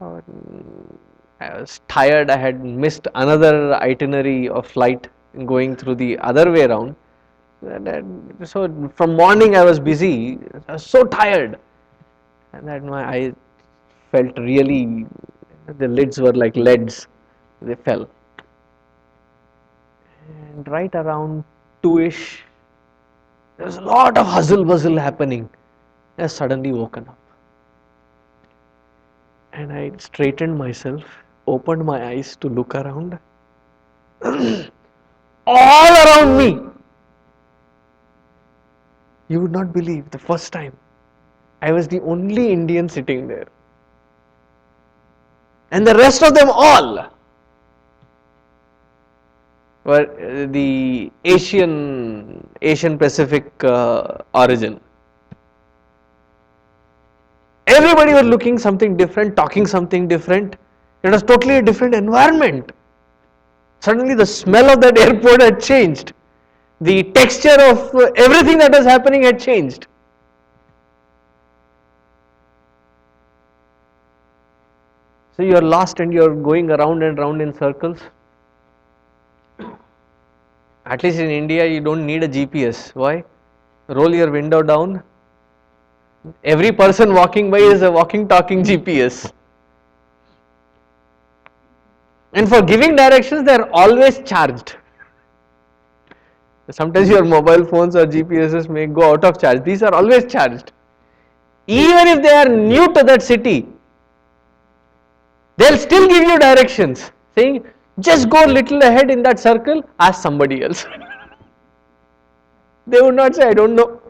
I was tired. I had missed another itinerary of flight going through the other way around. So from morning I was busy. I was so tired, and that my eyes felt really. The lids were like leads. They fell. And right around 2ish, there was a lot of hustle bustle happening. I suddenly woken up. And I straightened myself, opened my eyes to look around. All around me. You would not believe, the first time, I was the only Indian sitting there. And the rest of them all were the Asian Pacific origin. Everybody was looking something different, talking something different. It was totally a different environment. Suddenly the smell of that airport had changed. The texture of everything that was happening had changed. So you are lost and you are going around and round in circles. At least in India, you don't need a GPS. Why? Roll your window down. Every person walking by is a walking, talking GPS. And for giving directions, they are always charged. Sometimes your mobile phones or GPSs may go out of charge. These are always charged. Even if they are new to that city, they'll still give you directions, saying, just go a little ahead in that circle, ask somebody else. They would not say, I don't know.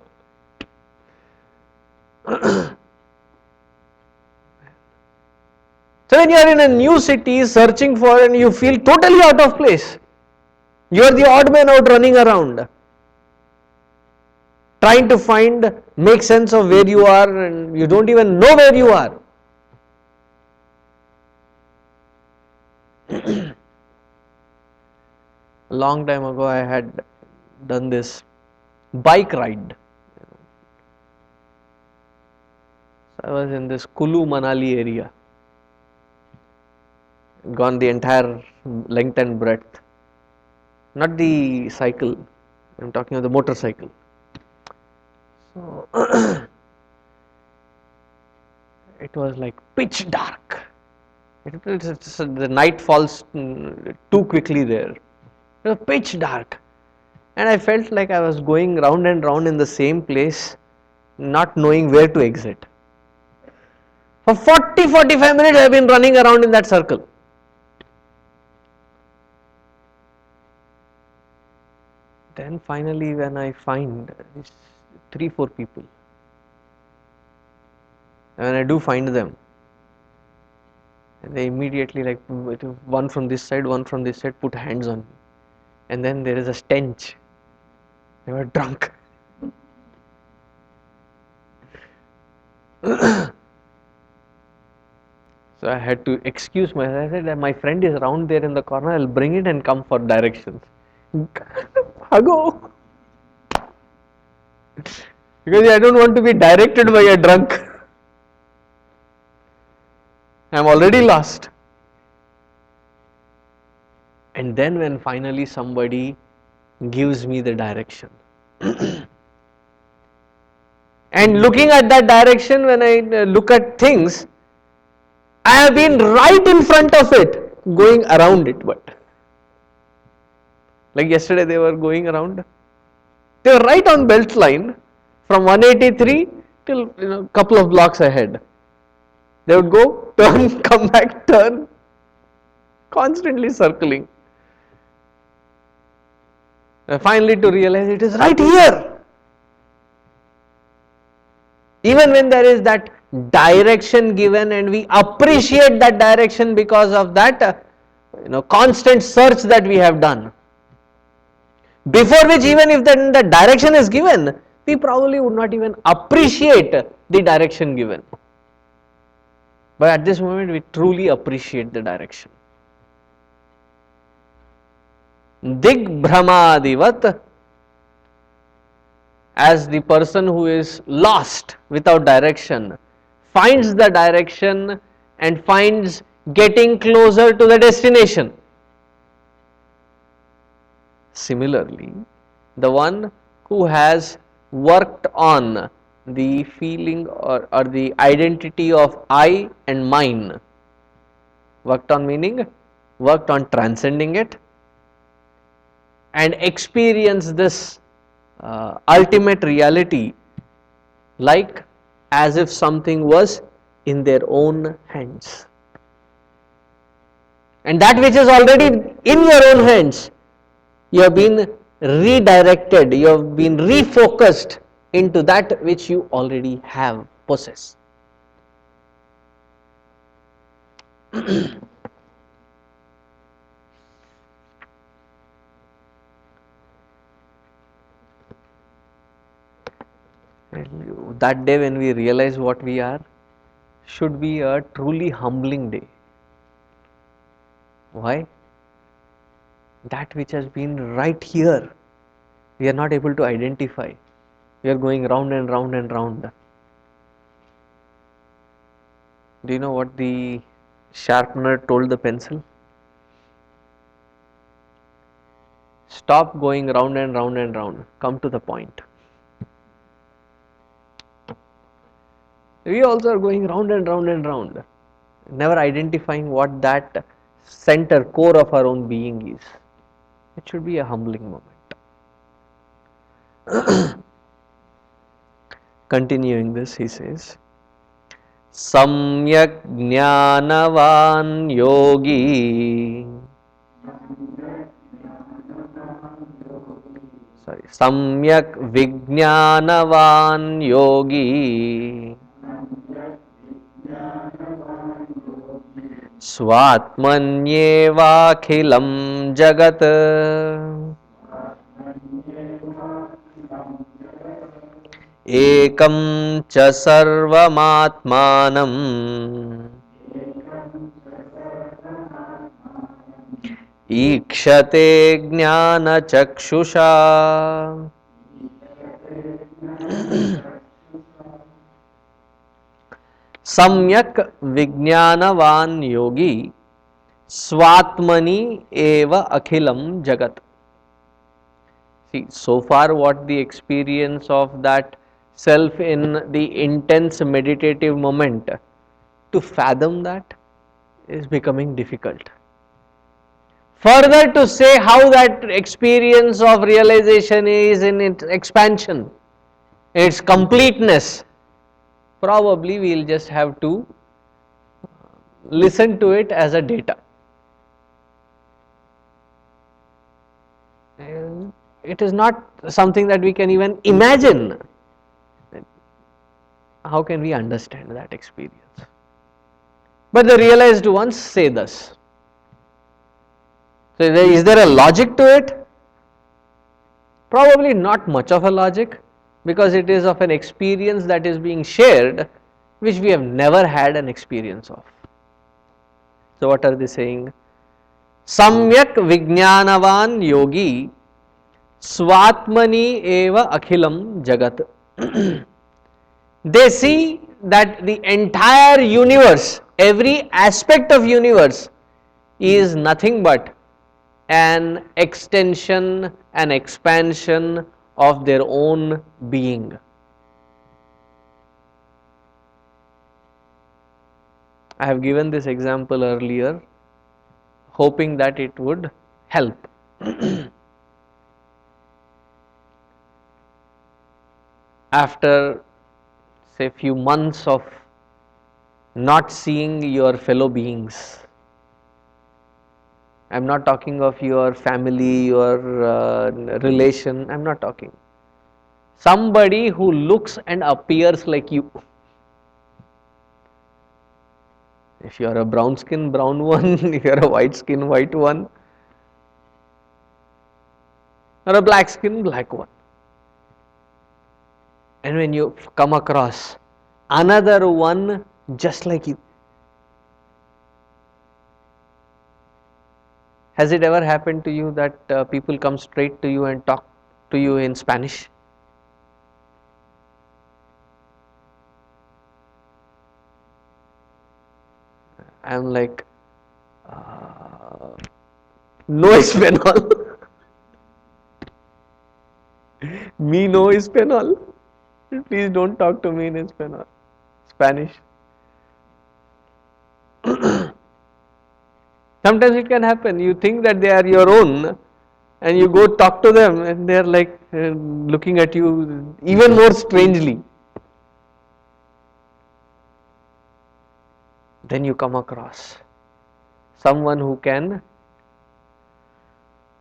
So when you are in a new city searching for and you feel totally out of place, you are the odd man out running around, trying to make sense of where you are, and you don't even know where you are. A long time ago, I had done this bike ride. So I was in this Kulu Manali area, gone the entire length and breadth. Not the cycle, I'm talking of the motorcycle. So it was like pitch dark. The night falls too quickly there. It was pitch dark. And I felt like I was going round and round in the same place, not knowing where to exit. For 40-45 minutes I have been running around in that circle. Then finally when I find 3-4 people, and when I do find them, they immediately, like, one from this side, one from this side, put hands on me. And then there is a stench. They were drunk. So I had to excuse myself. I said that my friend is around there in the corner. I'll bring it and come for directions. Bhago. Because I don't want to be directed by a drunk. I'm already lost. And then when finally somebody gives me the direction. And looking at that direction, when I look at things, I have been right in front of it, going around it. But like yesterday, they were going around. They were right on belt line from 183 till couple of blocks ahead. They would go, turn, come back, turn, constantly circling. And finally, to realize it is right here. Even when there is that direction given and we appreciate that direction because of that constant search that we have done, before which even if the direction is given, we probably would not even appreciate the direction given. But at this moment we truly appreciate the direction. Dig Brahmadivat, as the person who is lost without direction finds the direction and finds getting closer to the destination. Similarly, the one who has worked on the feeling or the identity of I and mine, worked on meaning, worked on transcending it, and experience this ultimate reality like as if something was in their own hands. And that which is already in your own hands, you have been redirected, you have been refocused into that which you already have, possess. That day when we realize what we are should be a truly humbling day. Why? That which has been right here, we are not able to identify. We are going round and round and round. Do you know what the sharpener told the pencil? Stop going round and round and round. Come to the point. We also are going round and round and round, never identifying what that center core of our own being is. It should be a humbling moment. Continuing this, he says, Samyak Jnanavan Yogi. Samyak Vijnanavan Yogi Swatmanyevakhilam Jagat Ekam cha sarvamatmanam Ikshate jnana chakshusha. Samyak vijnanavan yogi swatmani eva akhilam jagat. See, so far what the experience of that self in the intense meditative moment, to fathom that is becoming difficult. Further to say how that experience of realization is in its expansion, its completeness, probably we will just have to listen to it as a data. It is not something that we can even imagine. How can we understand that experience? But the realized ones say thus. So, is there a logic to it? Probably not much of a logic, because it is of an experience that is being shared which we have never had an experience of. So, what are they saying? Samyak Vijnanavan Yogi Swatmani eva akhilam jagat. They see that the entire universe, every aspect of universe is nothing but an extension, an expansion of their own being. I have given this example earlier, hoping that it would help. After say few months of not seeing your fellow beings, I am not talking of your family, your relation, I am not talking. Somebody who looks and appears like you. If you are a brown skin, brown one, if you are a white skin, white one, or a black skin, black one. And when you come across another one just like you, has it ever happened to you that people come straight to you and talk to you in Spanish? I am like, no español. Me no español. Please don't talk to me in español. Spanish. Sometimes it can happen. You think that they are your own, and you go talk to them, and they are like looking at you even more strangely. Then you come across someone who can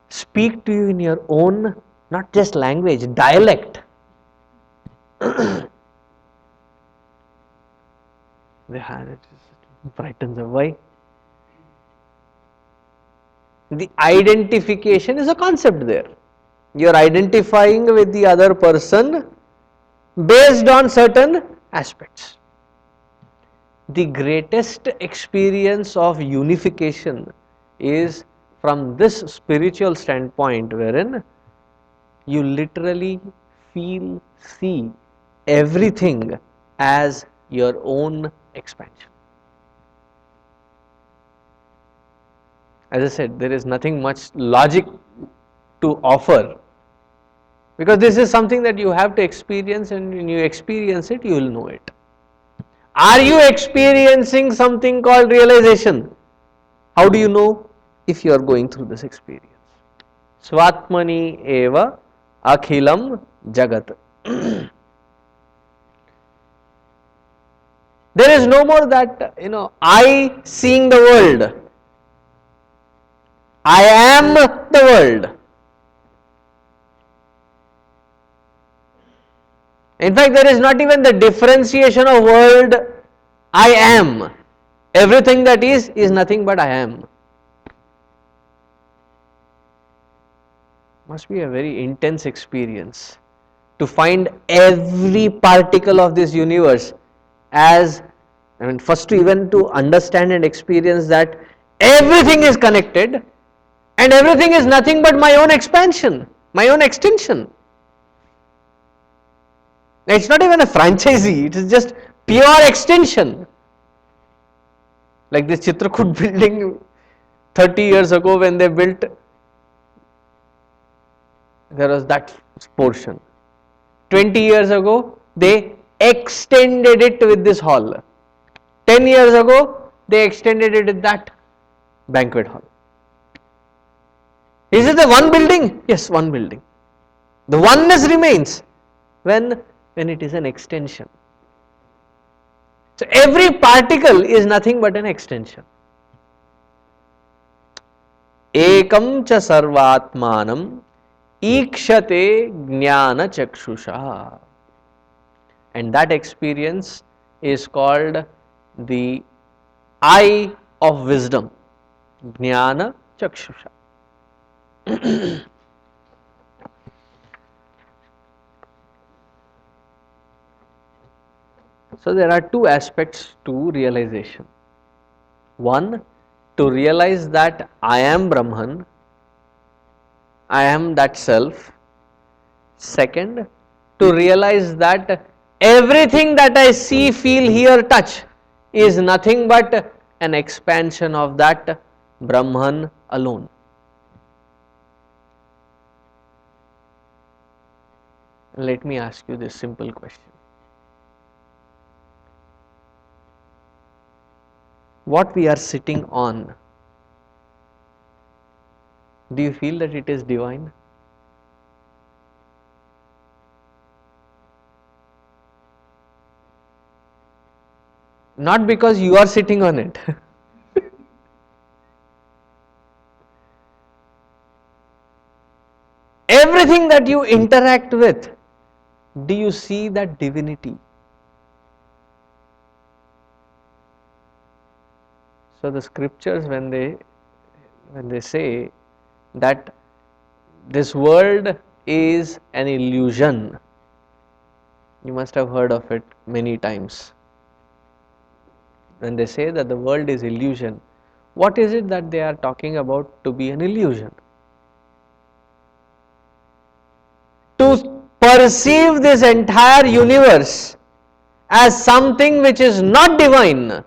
speak to you in your own, not just language, dialect. The heart brightens up. Why? The identification is a concept there. You are identifying with the other person based on certain aspects. The greatest experience of unification is from this spiritual standpoint, wherein you literally feel, see everything as your own expansion. As I said, there is nothing much logic to offer, because this is something that you have to experience, and when you experience it, you will know it. Are you experiencing something called realization? How do you know? If you are going through this experience. Svatmani eva akhilam jagat. There is no more that, I seeing the world. I am the world. In fact, there is not even the differentiation of world. I am. Everything that is nothing but I am. Must be a very intense experience to find every particle of this universe as, first to even to understand and experience that everything is connected and everything is nothing but my own expansion, my own extension. It's not even a franchisee, it is just pure extension. Like this Chitrakoot building 30 years ago when they built, there was that portion. 20 years ago, they extended it with this hall. 10 years ago, they extended it with that banquet hall. Is it the one building? Yes, one building. The oneness remains when it is an extension. So every particle is nothing but an extension. Ekam cha sarvatmanam ikshate jnana chakshusha. And that experience is called the eye of wisdom. Jnana chakshusha. So there are two aspects to realization. One, to realize that I am Brahman, I am that self. Second, to realize that everything that I see, feel, hear, touch is nothing but an expansion of that Brahman alone. Let me ask you this simple question. What we are sitting on, do you feel that it is divine? Not because you are sitting on it. Everything that you interact with, do you see that divinity? So the scriptures, when they say that this world is an illusion, you must have heard of it many times. When they say that the world is illusion, what is it that they are talking about to be an illusion? To perceive this entire universe as something which is not divine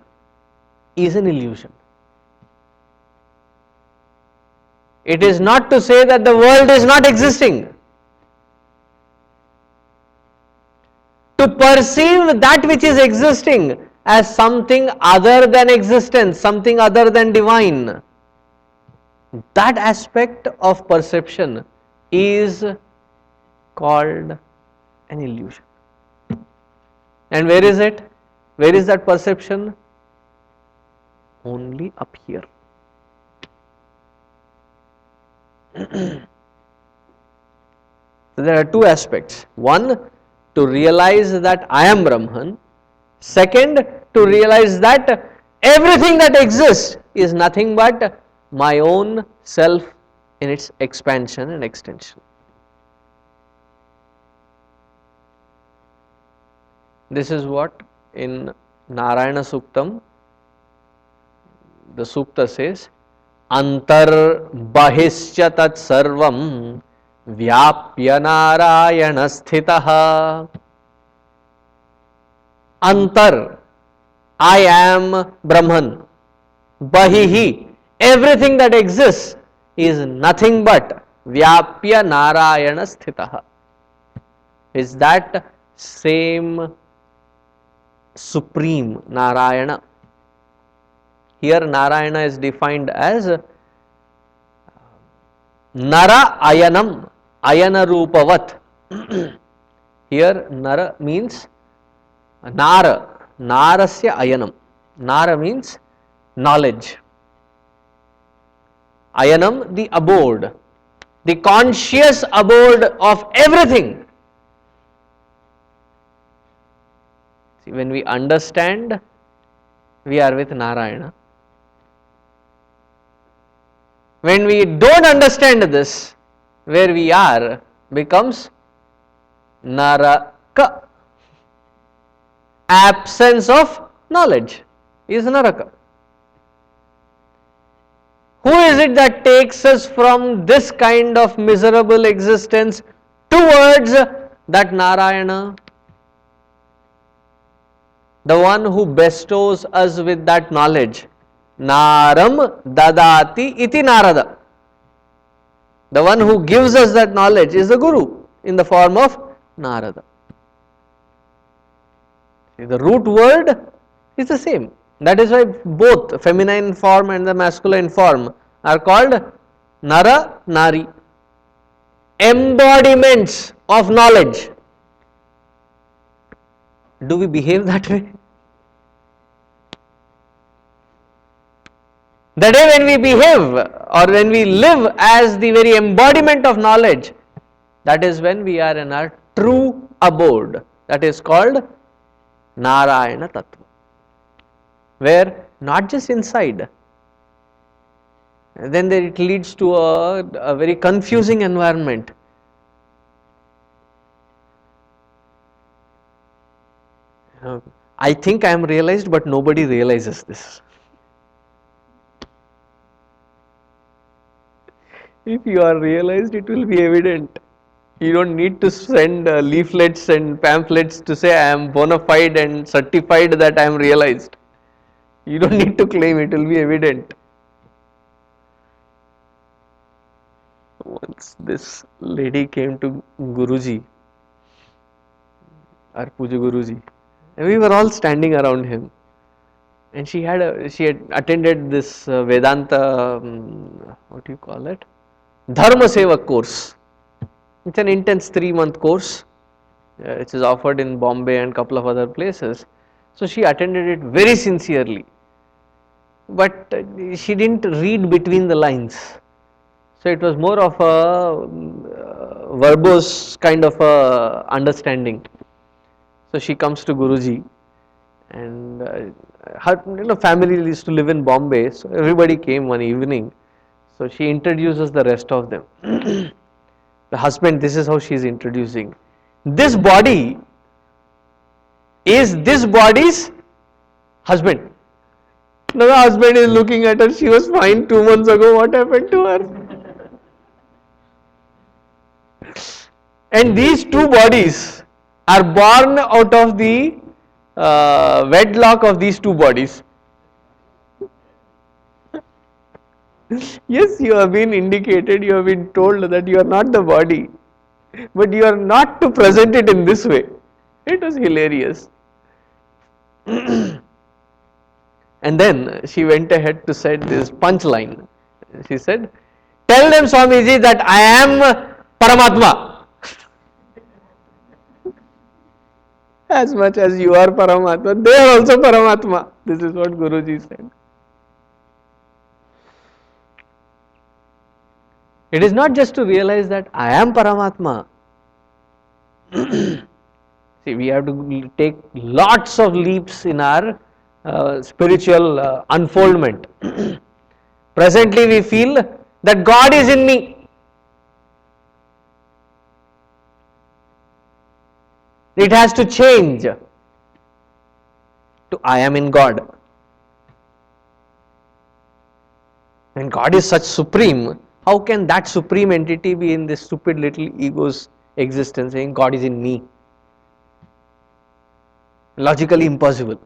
is an illusion. It is not to say that the world is not existing. To perceive that which is existing as something other than existence, something other than divine, that aspect of perception is called an illusion. And where is it? Where is that perception? Only up here. So there are two aspects. One, to realize that I am Brahman. Second, to realize that everything that exists is nothing but my own self in its expansion and extension. This is what in Narayana Suktam the Sukta says, अंतर्बहिश्च तत्सर्वं व्याप्य नारायण स्थितः. अंतर, I am Brahman. Bahihi, everything that exists is nothing but Vyapya Narayana Sthitaha. Is that same supreme Narayana. Here Narayana is defined as Nara Ayanam, Ayana Rupavat. Here Nara means Nara, Narasya Ayanam. Nara means knowledge. Ayanam, the abode, the conscious abode of everything. See, when we understand, we are with Narayana. When we don't understand this, where we are becomes Naraka. Absence of knowledge is Naraka. Who is it that takes us from this kind of miserable existence towards that Narayana? The one who bestows us with that knowledge. Naram dadati iti Narada. The one who gives us that knowledge is the Guru in the form of Narada. The root word is the same. That is why both feminine form and the masculine form are called Nara, Nari. Embodiments of knowledge. Do we behave that way? The day when we behave or when we live as the very embodiment of knowledge, that is when we are in our true abode. That is called Narayana Tattva. Where not just inside, then it leads to a very confusing environment. I think I am realized, but nobody realizes this. If you are realized, it will be evident. You don't need to send leaflets and pamphlets to say I am bona fide and certified that I am realized. You don't need to claim, it will be evident. Once this lady came to Guruji, our Puja Guruji, and we were all standing around him. And she had attended this Vedanta, what do you call it? Dharma Sevak course. It's an intense 3-month course. It is offered in Bombay and couple of other places. So she attended it very sincerely. But she didn't read between the lines. So it was more of a verbose kind of a understanding. So she comes to Guruji, and her family used to live in Bombay, so everybody came one evening. So she introduces the rest of them. The husband, this is how she is introducing. This body is this body's husband. Now the husband is looking at her, she was fine 2 months ago, what happened to her? And these two bodies are born out of the wedlock of these two bodies. Yes, you have been indicated, you have been told that you are not the body, but you are not to present it in this way. It was hilarious. And then she went ahead to say this punchline. She said, tell them, Swamiji, that I am Paramatma. As much as you are Paramatma, they are also Paramatma. This is what Guruji said. It is not just to realize that I am Paramatma. See, we have to take lots of leaps in our spiritual unfoldment. Presently, we feel that God is in me. It has to change to I am in God. When God is such supreme, how can that supreme entity be in this stupid little ego's existence, saying God is in me? Logically impossible.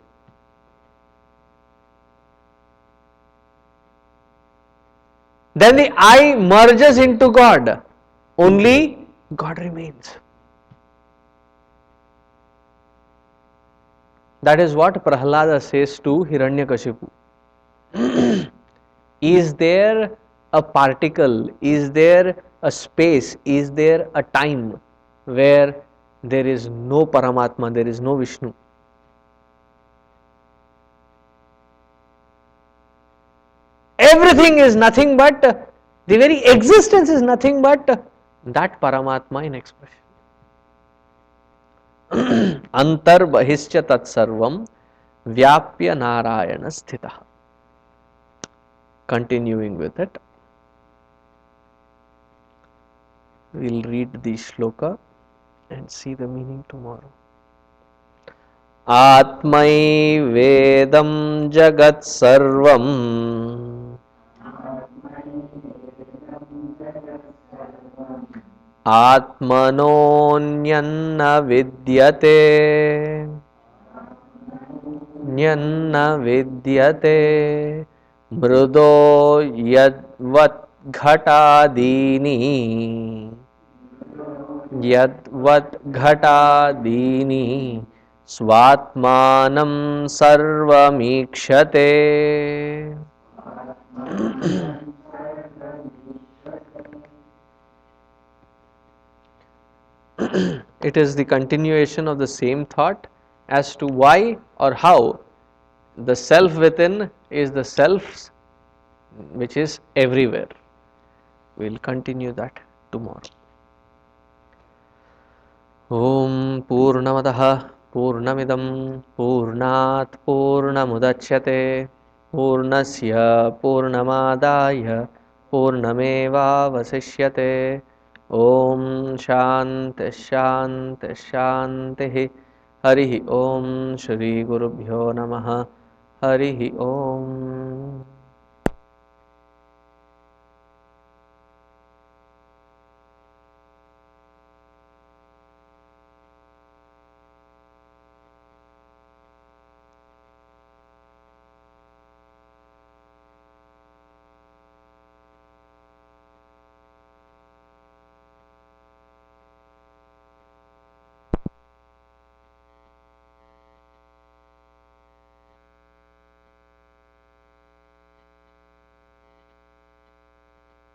Then the I merges into God. Only God remains. That is what Prahlada says to Hiranyakashipu. Is there a particle, is there a space, is there a time where there is no Paramatma, there is no Vishnu? Everything is nothing but, the very existence is nothing but that Paramatma in expression. Antarbahishcha tatsarvam vyapya narayana sthitah. Continuing with it, we will read the shloka and see the meaning tomorrow. आत्मैवेदं जगत्सर्वम् आत्मनोऽन्यन्न विद्यते न्यन्न विद्यते मृदो यद्वत् घटादीनि यद्वत् घटादीनि स्वात्मानं सर्वमीक्षते. It is the continuation of the same thought as to why or how the self within is the self which is everywhere. We will continue that tomorrow. Om Purnamadah Purnamidam Purnat Purnamudachyate Purnasya Purnamadaya Purnameva Vasishyate. Om Shanti Shanti Shanti. Harihi Om Shri Gurubhyo Namaha. Harihi Om.